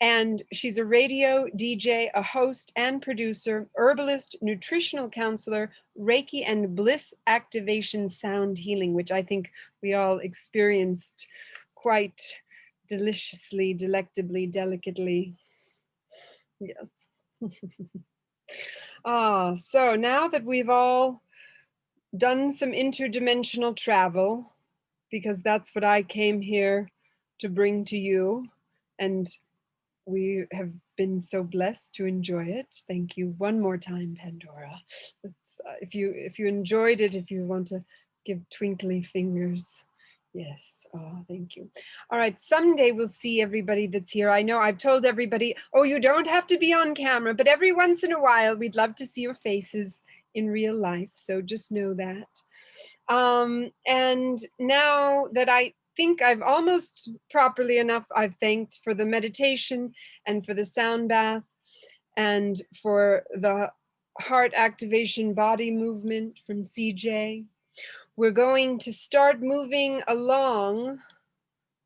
Speaker 1: And she's a radio DJ, a host and producer, herbalist, nutritional counselor, Reiki, and bliss activation sound healing, which I think we all experienced quite deliciously, delectably, delicately. Yes. So now that we've all done some interdimensional travel, because that's what I came here to bring to you, and we have been so blessed to enjoy it. Thank you one more time, Pandora. If you enjoyed it, if you want to give twinkly fingers. Yes, oh, thank you. All right, someday we'll see everybody that's here. I know I've told everybody, oh, you don't have to be on camera, but every once in a while, we'd love to see your faces in real life. So just know that. And now that I think I've almost properly enough, I've thanked for the meditation and for the sound bath and for the heart activation body movement from CJ. We're going to start moving along.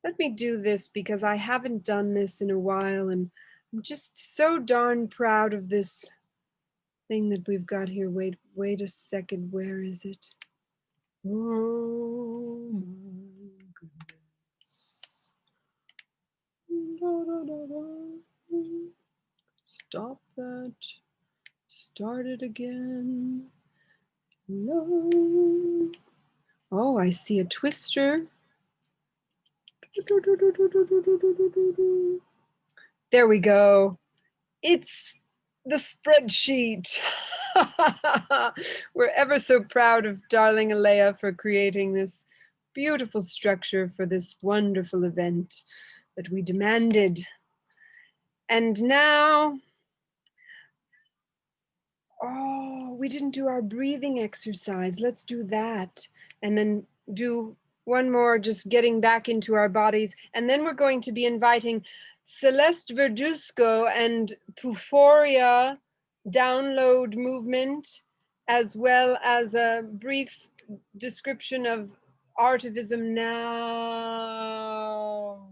Speaker 1: Let me do this because I haven't done this in a while, and I'm just so darn proud of this thing that we've got here. Wait a second, where is it? Oh my goodness. Stop that. Start it again. No. Oh, I see a twister. There we go. It's the spreadsheet. We're ever so proud of darling Alea for creating this beautiful structure for this wonderful event that we demanded. And now, oh, we didn't do our breathing exercise. Let's do that. And then do one more, just getting back into our bodies. And then we're going to be inviting Celeste Verduzco and Puforia download movement, as well as a brief description of artivism now.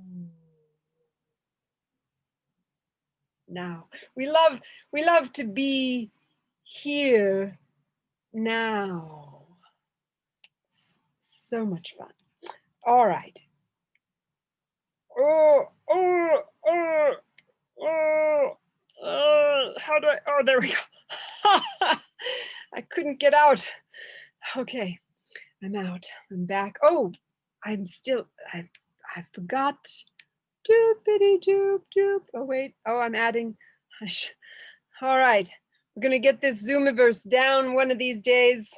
Speaker 1: We love to be here now. It's so much fun. All right. How do I, oh, there we go. I couldn't get out. Okay, I'm out, I'm back. Oh, I'm still, I forgot. Doopity doop doop. Oh, wait, oh, I'm adding. All right, we're gonna get this Zoomiverse down one of these days.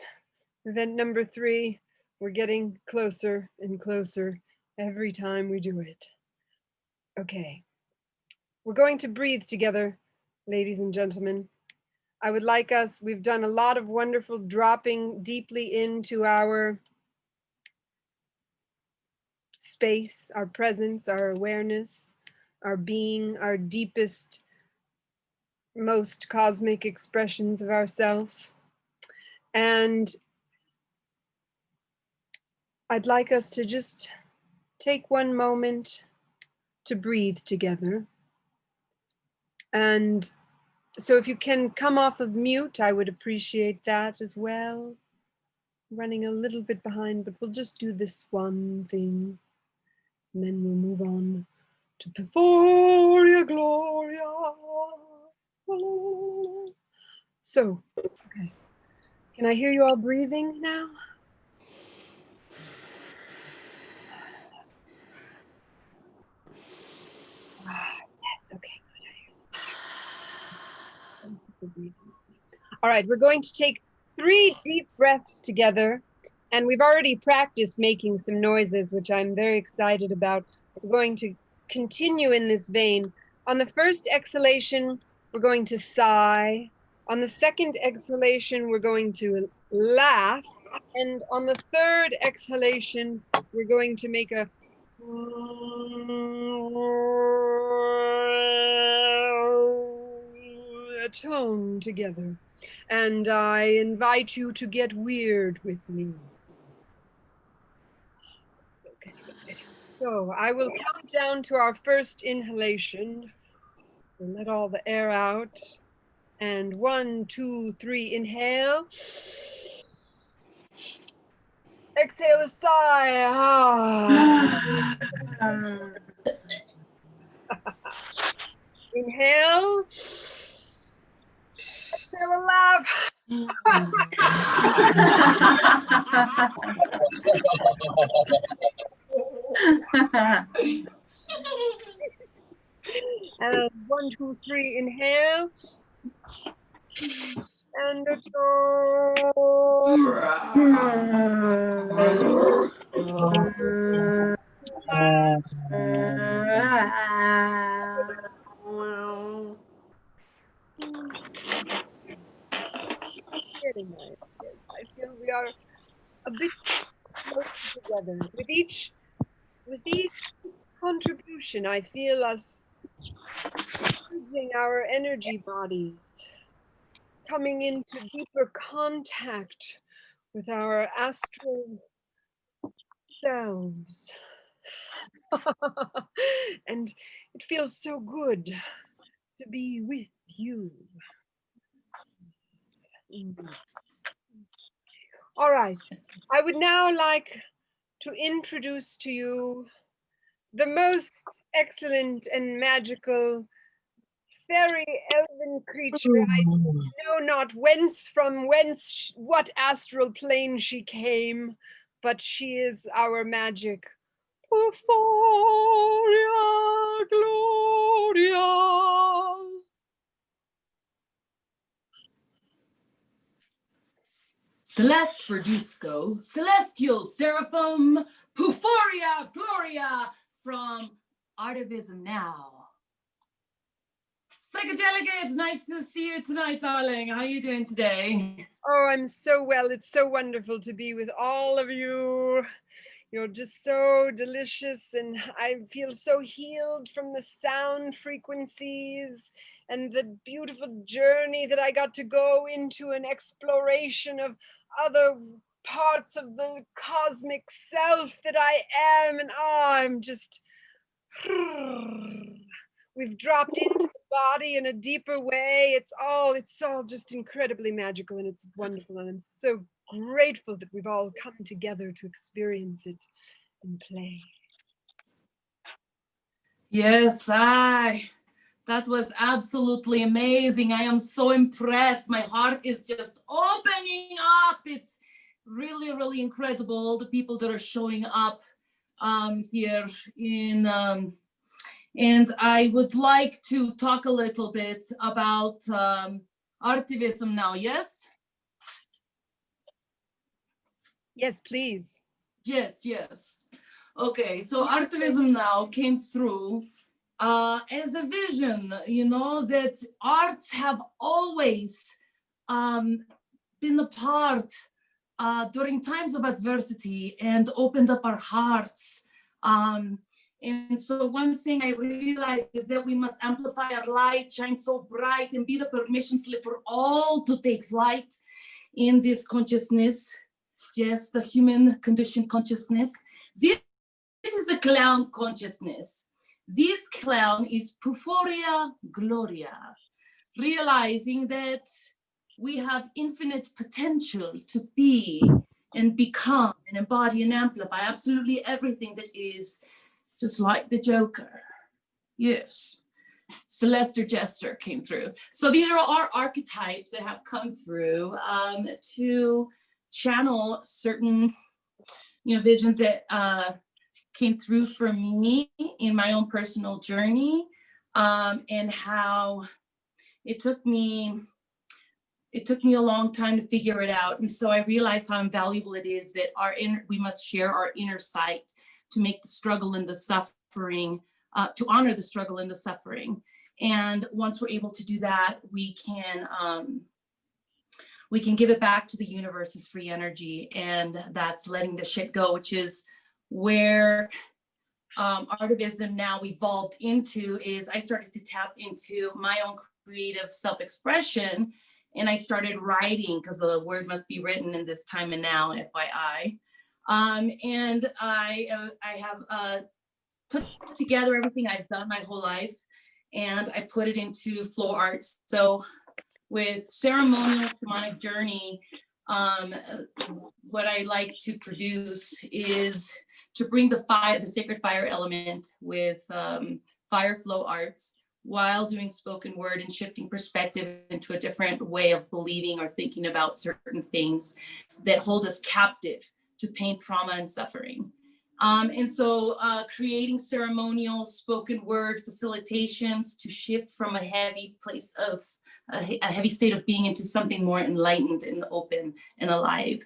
Speaker 1: Event number 3, we're getting closer and closer every time we do it. Okay, we're going to breathe together, ladies and gentlemen. I would like us, we've done a lot of wonderful dropping deeply into our space, our presence, our awareness, our being, our deepest, most cosmic expressions of ourself. And I'd like us to just take one moment to breathe together. And so if you can come off of mute, I would appreciate that as well. Running a little bit behind, but we'll just do this one thing. And then we'll move on to Pythoria Gloria. So, okay. Can I hear you all breathing now? All right, we're going to take 3 deep breaths together, and we've already practiced making some noises, which I'm very excited about. We're going to continue in this vein. On the first exhalation, we're going to sigh. On the second exhalation, we're going to laugh. And on the third exhalation, we're going to make a tone together. And I invite you to get weird with me. Okay. So I will count down to our first inhalation. And let all the air out. And 1, 2, 3, inhale. Exhale a sigh. Inhale. Exhale a laugh. And 1, 2, 3, inhale. And a Very nice. Yes, I feel we are a bit close together. With each contribution, I feel us using our energy bodies, coming into deeper contact with our astral selves. And it feels so good to be with you. All right, I would now like to introduce to you the most excellent and magical fairy elven creature. I know not what astral plane she came, but she is our magic Porphyria Gloria.
Speaker 7: Celeste Verdusco, Celestial Seraphim, Porphyria Gloria from Artivism Now. Psychodelicate, nice to see you tonight, darling. How are you doing today?
Speaker 1: Oh, I'm so well. It's so wonderful to be with all of you. You're just so delicious, and I feel so healed from the sound frequencies and the beautiful journey that I got to go into, an exploration of other parts of the cosmic self that I am. And I'm just, we've dropped into the body in a deeper way. It's all just incredibly magical, and it's wonderful. And I'm so grateful that we've all come together to experience it and play.
Speaker 7: Yes, that was absolutely amazing. I am so impressed. My heart is just opening up. It's really, really incredible. All the people that are showing up here in, and I would like to talk a little bit about Artivism Now, yes?
Speaker 1: Yes, please.
Speaker 7: Yes. Okay, so Artivism Now came through as a vision, that arts have always been a part during times of adversity and opened up our hearts. And so one thing I realized is that we must amplify our light, shine so bright, and be the permission slip for all to take flight in this consciousness. Yes, the human conditioned consciousness. This is the clown consciousness. This clown is Porphyria Gloria, realizing that we have infinite potential to be and become and embody and amplify absolutely everything that is, just like the Joker. Yes. Celeste Jester came through. So these are our archetypes that have come through to channel certain visions that came through for me in my own personal journey, and how it took me it took me a long time to figure it out. And so I realized how invaluable it is that we must share our inner sight to make the struggle and the suffering, to honor the struggle and the suffering. And once we're able to do that, we can give it back to the universe as free energy. And that's letting the shit go, which is where artivism now evolved into. Is I started to tap into my own creative self-expression, and I started writing, because the word must be written in this time and now, FYI. And I have put together everything I've done my whole life, and I put it into flow arts. So with ceremonial shamanic journey, what I like to produce is to bring the fire, the sacred fire element with fire flow arts, while doing spoken word and shifting perspective into a different way of believing or thinking about certain things that hold us captive to pain, trauma, and suffering. And so creating ceremonial spoken word facilitations to shift from a heavy place of a heavy state of being into something more enlightened and open and alive.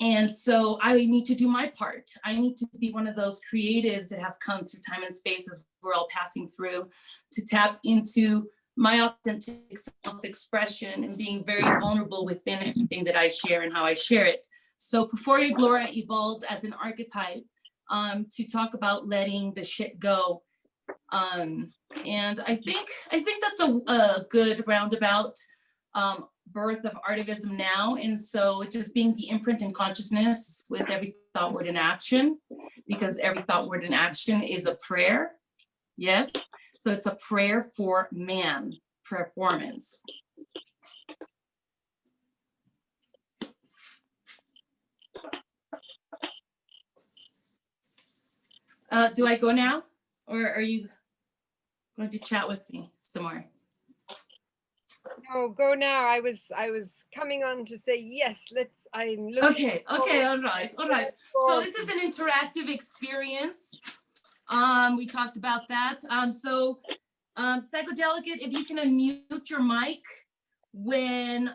Speaker 7: And so I need to do my part. I need to be one of those creatives that have come through time and space, as we're all passing through, to tap into my authentic self-expression and being very vulnerable within everything that I share and how I share it. So Porphyria Gloria evolved as an archetype to talk about letting the shit go. And I think that's a good roundabout birth of artivism now. And so just being the imprint and consciousness with every thought, word, and action, because every thought, word, and action is a prayer. Yes. So it's a prayer for man performance. Do I go now, or are you going to chat with me some more?
Speaker 1: No, go now. I was coming on to say yes. I'm looking.
Speaker 7: Okay. All right. So this is an interactive experience. We talked about that. So Psychodelicate, if you can unmute your mic when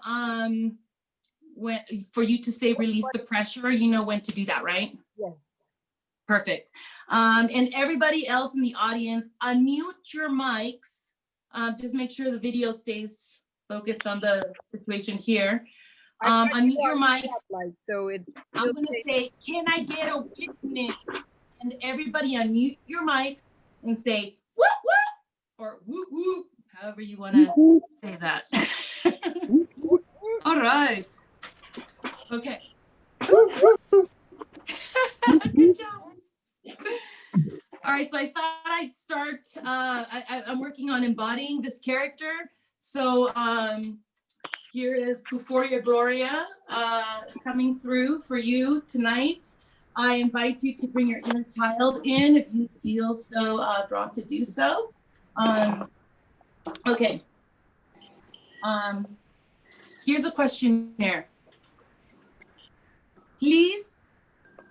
Speaker 7: for you to say release the pressure, you know when to do that, right?
Speaker 1: Yes.
Speaker 7: Perfect. And everybody else in the audience, unmute your mics. Just make sure the video stays focused on the situation here. Unmute your mics.
Speaker 1: So
Speaker 7: I'm going to say, can I get a witness? And everybody unmute your mics and say, whoop, whoop, or whoop, whoop, however you want to say that. All right. Okay. Good job. All right, so I thought I'd start, I'm working on embodying this character. So here is Porphyria Gloria coming through for you tonight. I invite you to bring your inner child in if you feel so drawn to do so. Okay. Here's a questionnaire. Please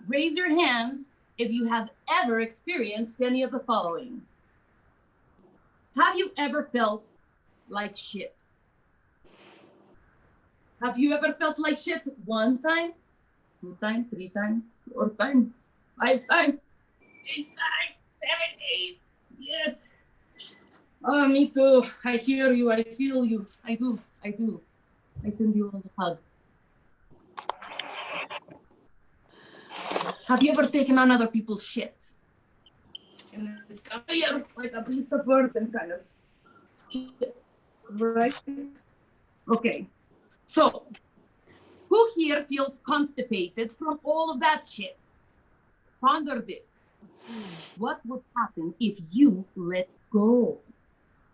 Speaker 7: raise your hands if you have ever experienced any of the following. Have you ever felt like shit? Have you ever felt like shit 1 time, 2 times, 3 times, 4 times, 5 times, 6 times, 7, 8? Yes. Oh, me too. I hear you. I feel you. I do. I send you a hug. Have you ever taken on other people's shit? And it's kind of here, like a beast of burden kind of shit, right? Okay. So, who here feels constipated from all of that shit? Ponder this. What would happen if you let go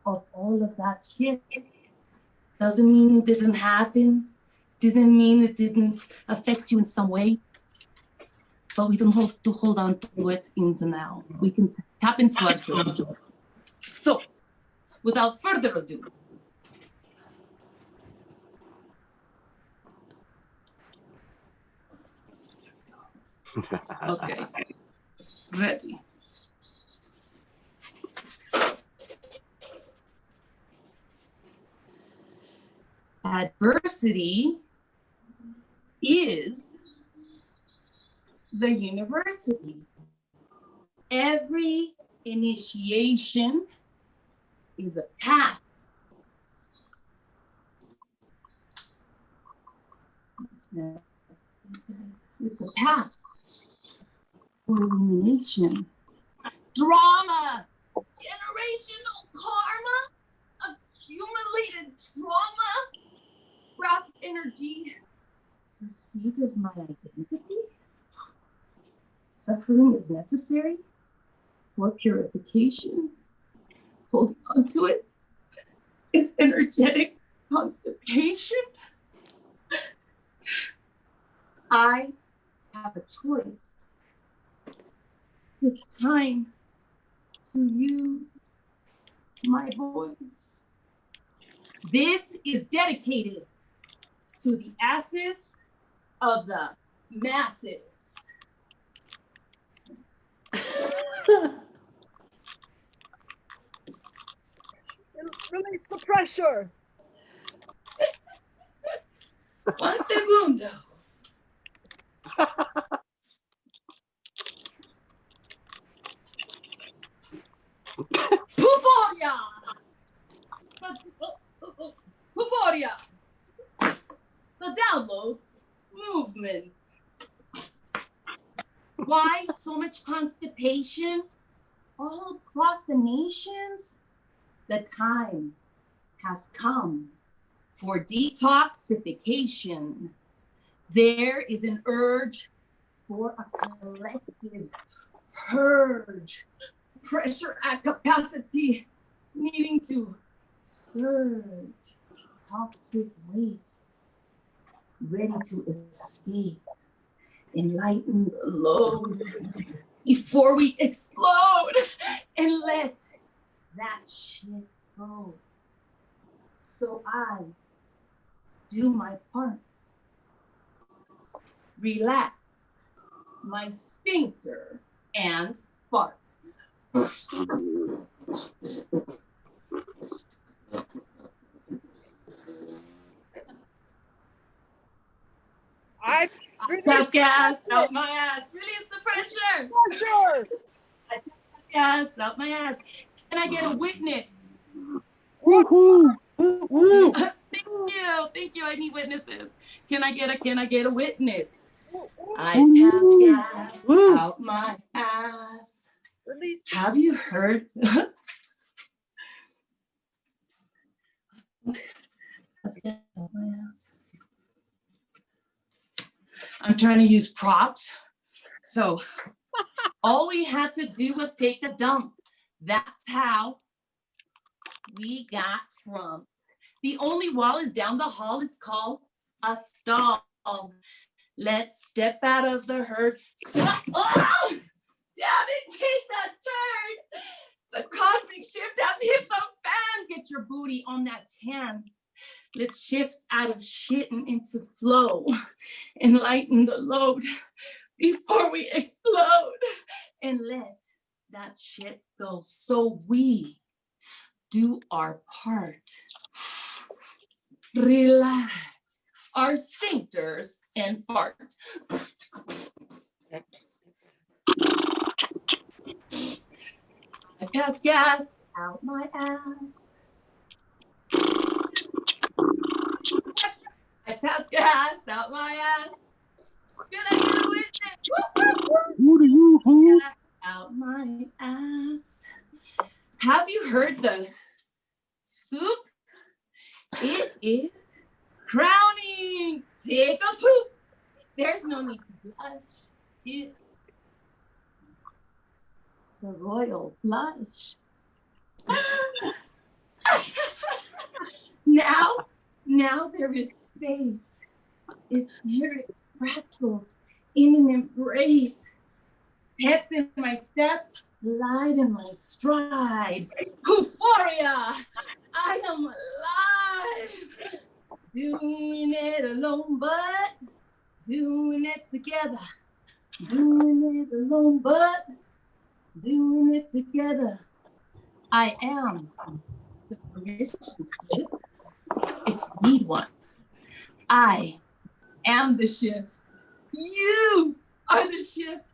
Speaker 7: of all of that shit? Doesn't mean it didn't happen. Didn't mean it didn't affect you in some way. But we don't have to hold on to it in the now. We can tap into our joy. So, without further ado, okay, ready. Adversity is the university. Every initiation is a path. It's a path for illumination. Drama, generational karma, accumulated trauma, trapped energy, perceived as my identity. Suffering is necessary for purification. Holding on to it is energetic constipation. I have a choice. It's time to use my voice. This is dedicated to the asses of the masses.
Speaker 1: Release the pressure.
Speaker 7: Un segundo. Euphoria. Euphoria. The download movement. Why so much constipation all across the nations? The time has come for detoxification. There is an urge for a collective purge. Pressure at capacity, needing to surge. Toxic waste, ready to escape. Enlighten the load before we explode and let that shit go. So I do my part. Relax my sphincter and fart.
Speaker 1: I
Speaker 7: Pass gas out my ass. Release the pressure.
Speaker 1: pressure.
Speaker 7: I pass gas out my ass. Can I get a witness?
Speaker 8: Woohoo!
Speaker 7: Thank you. I need witnesses. Can I get a witness? I pass gas out my ass.
Speaker 1: Release.
Speaker 7: Have you heard? Pass gas out my ass. I'm trying to use props. So all we had to do was take a dump. That's how we got Trump. The only wall is down the hall. It's called a stall. Let's step out of the herd. Oh, damn it, take that turn. The cosmic shift has hit the fan. Get your booty on that tan. Let's shift out of shit and into flow. Enlighten the load before we explode. And let that shit go so we do our part. Relax our sphincters and fart. I pass gas out my ass. I pass gas out my ass. Can I get a witness? Out my ass. Have you heard the scoop? It is crowning. Take a poop. There's no need to blush. It's the royal blush. Now there is space. Etheric fractals in an embrace. Pep in my step, light in my stride. Euphoria! I am alive. Doing it alone, but doing it together. Doing it alone, but doing it together. I am the permission slip. If you need one, I am the shift. You are the shift.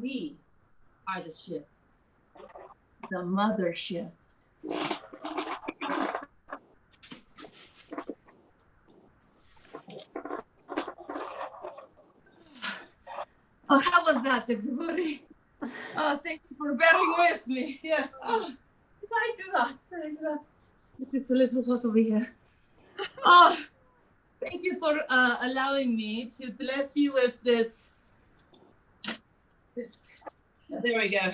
Speaker 7: We are the shift. The mother shift. Oh, how was that, everybody? Oh, thank you for bearing with me. Yes. Oh, did I do that? Did I do that? It's a little hot over here. Oh, thank you for allowing me to bless you with this. There we go.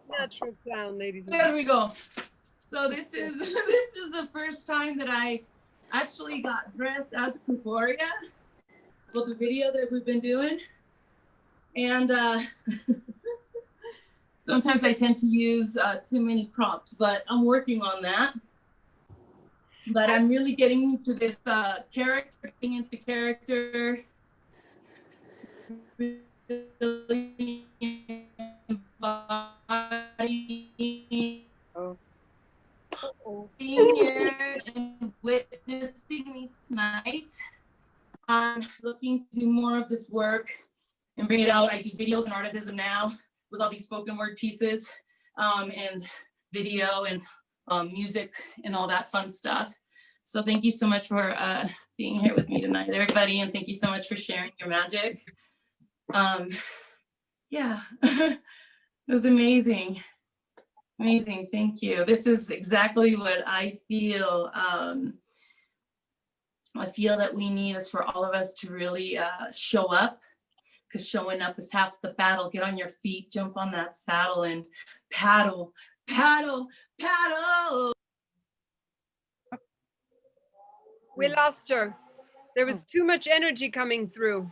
Speaker 1: Natural clown, ladies and
Speaker 7: There we go. So this is the first time that I actually got dressed as Euphoria for the video that we've been doing. And sometimes I tend to use too many props, but I'm working on that. But I'm really getting into this character, getting into character. Really being here and witnessing me tonight. I'm looking to do more of this work and bring it out. I do videos and artivism now with all these spoken word pieces and video and music and all that fun stuff. So thank you so much for being here with me tonight, everybody. And thank you so much for sharing your magic. Yeah, it was amazing. Amazing, thank you. This is exactly what I feel. I feel that we need is for all of us to really show up, because showing up is half the battle. Get on your feet, jump on that saddle and paddle, paddle, paddle.
Speaker 1: we lost her. There was too much energy coming through.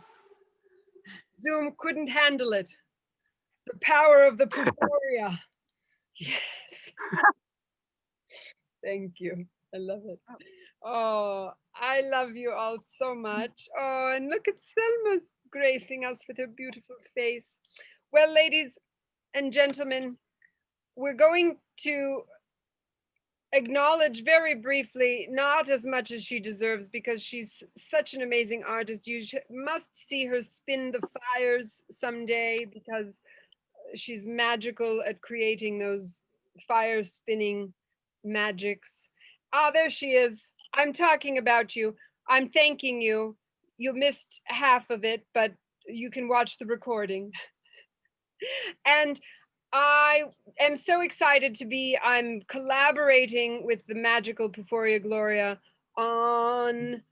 Speaker 1: Zoom couldn't handle it. The power of the Euphoria. Yes. Thank you. I love it. Oh, I love you all so much. Oh, and look at Selma's gracing us with her beautiful face. Well, ladies and gentlemen, we're going to acknowledge very briefly, not as much as she deserves, because she's such an amazing artist. You must see her spin the fires someday, because she's magical at creating those fire spinning magics. Ah, there she is. I'm talking about you. I'm thanking you. You missed half of it, but you can watch the recording. And I am so excited to be, I'm collaborating with the magical Euphoria Gloria on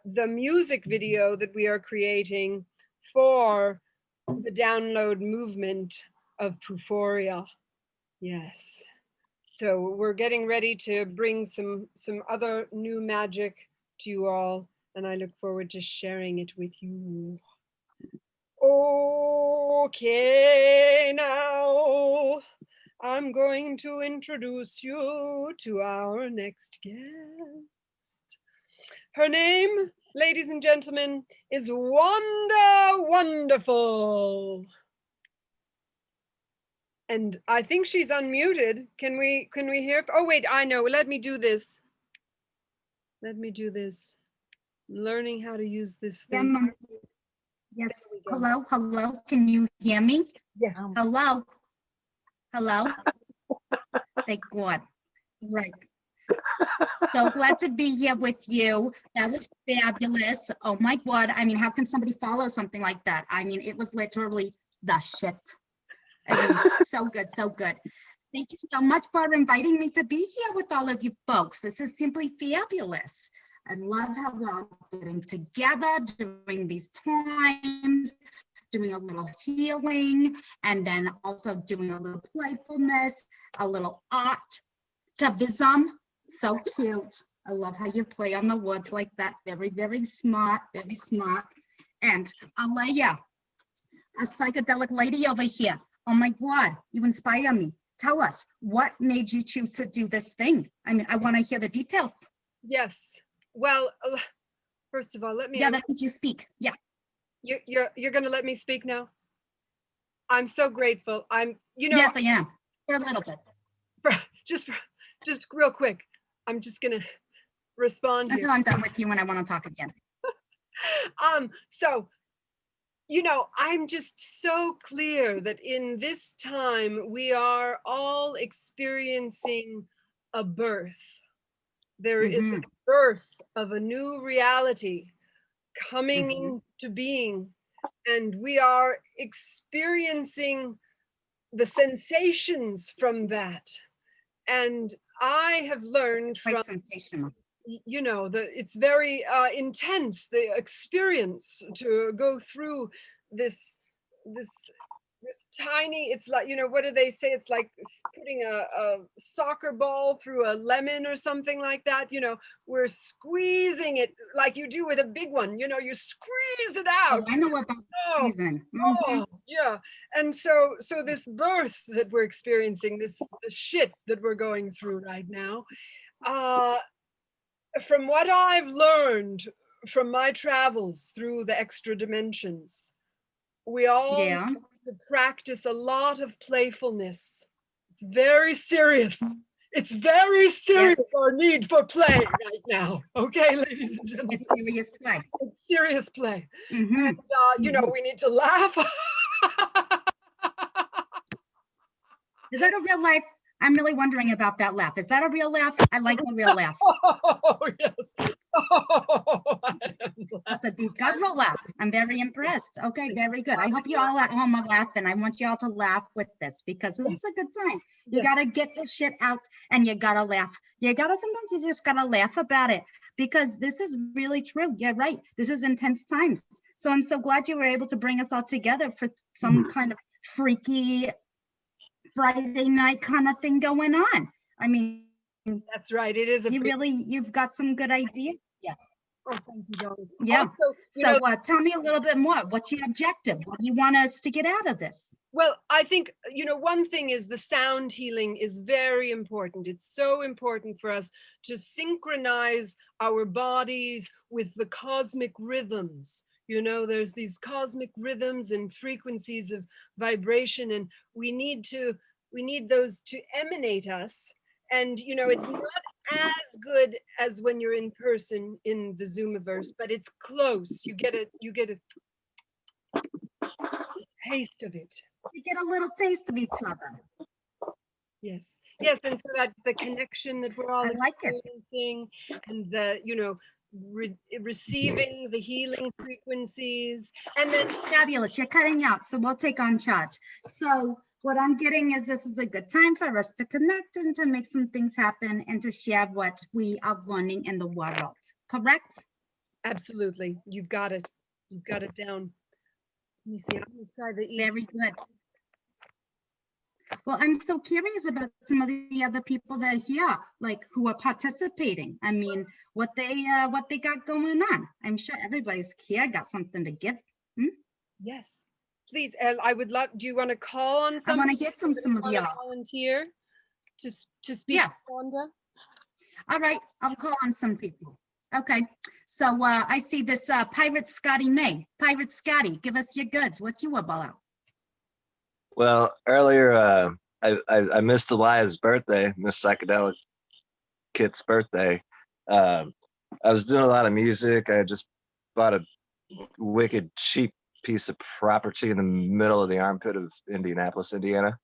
Speaker 1: the music video that we are creating for the download movement of Euphoria. Yes. So we're getting ready to bring some other new magic to you all, and I look forward to sharing it with you. Okay, now I'm going to introduce you to our next guest. Her name, ladies and gentlemen, is Wanda Wonderful. And I think she's unmuted. Can we hear? Oh, wait, I know. Let me do this. Let me do this. I'm learning how to use this thing.
Speaker 9: Yes. Hello, hello. Can you hear me?
Speaker 1: Yes.
Speaker 9: Hello. Hello. Thank God. Right. So glad to be here with you. That was fabulous. Oh my God. I mean, how can somebody follow something like that? I mean, it was literally the shit. I mean, so good, so good. Thank you so much for inviting me to be here with all of you folks. This is simply fabulous. I love how we're all getting together during these times, doing a little healing, and then also doing a little playfulness, a little activism. So cute. I love how you play on the words like that. Very, very smart, very smart. And Alea, a psychedelic lady over here. Oh my God, you inspire me. Tell us, what made you choose to do this thing? I mean, I want to hear the details.
Speaker 1: Yes. Well, first of all, let me.
Speaker 9: Yeah, that means you speak. Yeah.
Speaker 1: You're going to let me speak now? I'm so grateful.
Speaker 9: Yes, I am. For a little bit.
Speaker 1: Just real quick. I'm just going to respond here.
Speaker 9: Until I'm done with you and I want to talk again.
Speaker 1: So, you know, I'm just so clear that in this time we are all experiencing a birth. There is a birth of a new reality coming into being, and we are experiencing the sensations from that. And I have learned from, you know, it's very intense, the experience to go through this tiny, it's like, you know, what do they say? It's like putting a soccer ball through a lemon or something like that. You know, we're squeezing it like you do with a big one, you know, you squeeze it out.
Speaker 9: Oh, I know about squeezing.
Speaker 1: Oh, yeah. And so this birth that we're experiencing, the shit that we're going through right now, from what I've learned from my travels through the extra dimensions, we all need to practice a lot of playfulness. It's very serious. It's very serious, our need for play right now. Okay, ladies and gentlemen.
Speaker 9: It's serious play.
Speaker 1: It's serious play. And, you know, we need to laugh.
Speaker 9: Is that a real life? I'm really wondering about that laugh. Is that a real laugh? I like the real laugh.
Speaker 1: Oh, yes. Oh,
Speaker 9: that's a deep guttural laugh. I'm very impressed. Okay, very good. I hope you all at home are laughing. I want you all to laugh with this because this is a good time. You got to get this shit out and you got to laugh. Sometimes you just got to laugh about it because this is really true. You're right. This is intense times. So I'm so glad you were able to bring us all together for some kind of freaky Friday night kind of thing going on. I mean,
Speaker 1: that's right. It is.
Speaker 9: You've got some good ideas. Yeah.
Speaker 1: Oh, thank you, darling.
Speaker 9: Yeah. Also, so tell me a little bit more. What's your objective? What do you want us to get out of this?
Speaker 1: Well, I think, you know, one thing is the sound healing is very important. It's so important for us to synchronize our bodies with the cosmic rhythms. You know, there's these cosmic rhythms and frequencies of vibration, and we need those to emanate us. And, you know, it's not as good as when you're in person in the Zoomiverse, but it's close. You get a taste of it.
Speaker 9: You get a little taste of each other.
Speaker 1: Yes. Yes. And so that the connection that we're all experiencing and the, you know, receiving the healing frequencies. And then
Speaker 9: fabulous. You're cutting out, so we'll take on charge. So what I'm getting is this is a good time for us to connect and to make some things happen and to share what we are learning in the world. Correct?
Speaker 1: Absolutely. You've got it. You've got it down. Let me see. I'm going to try the E.
Speaker 9: Very good. Well, I'm so curious about some of the other people that are here, like who are participating. I mean, what they got going on. I'm sure everybody's here got something to give.
Speaker 1: Yes. Please, I would love, do you want to call on someone?
Speaker 9: I want to hear from some of y'all.
Speaker 1: Volunteer to speak to Wanda?
Speaker 9: All right, I'll call on some people. Okay, so I see this Pirate Scotty May. Pirate Scotty, give us your goods. What's you about?
Speaker 10: Well, earlier I missed Elias' birthday, Miss Psychodelicate birthday. I was doing a lot of music. I just bought a wicked cheap piece of property in the middle of the armpit of Indianapolis, Indiana,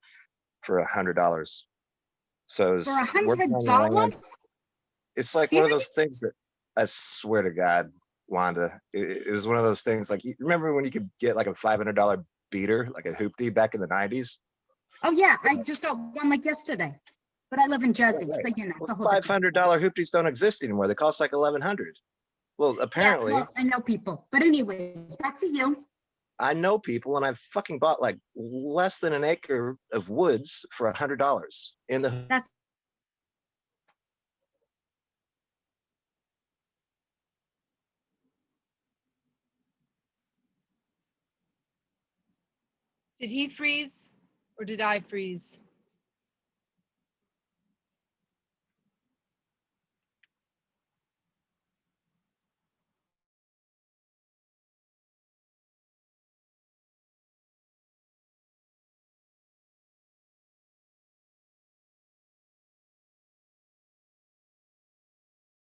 Speaker 10: for $100. So it was
Speaker 9: for $100.
Speaker 10: It's like one of those things that I swear to God, Wanda, it was one of those things like, you remember when you could get like a $500 beater, like a hoopty back in the 90s?
Speaker 9: Oh yeah, I just got one like yesterday, but I live in Jersey, so you know.
Speaker 10: Well, $500 hoopties don't exist anymore. They cost like $1,100. Well, apparently.
Speaker 9: Yeah, well, I know people, but anyways, back to you.
Speaker 10: I know people, and I fucking bought like less than an acre of woods for $100 in the.
Speaker 9: That's
Speaker 1: Did he freeze or did I freeze?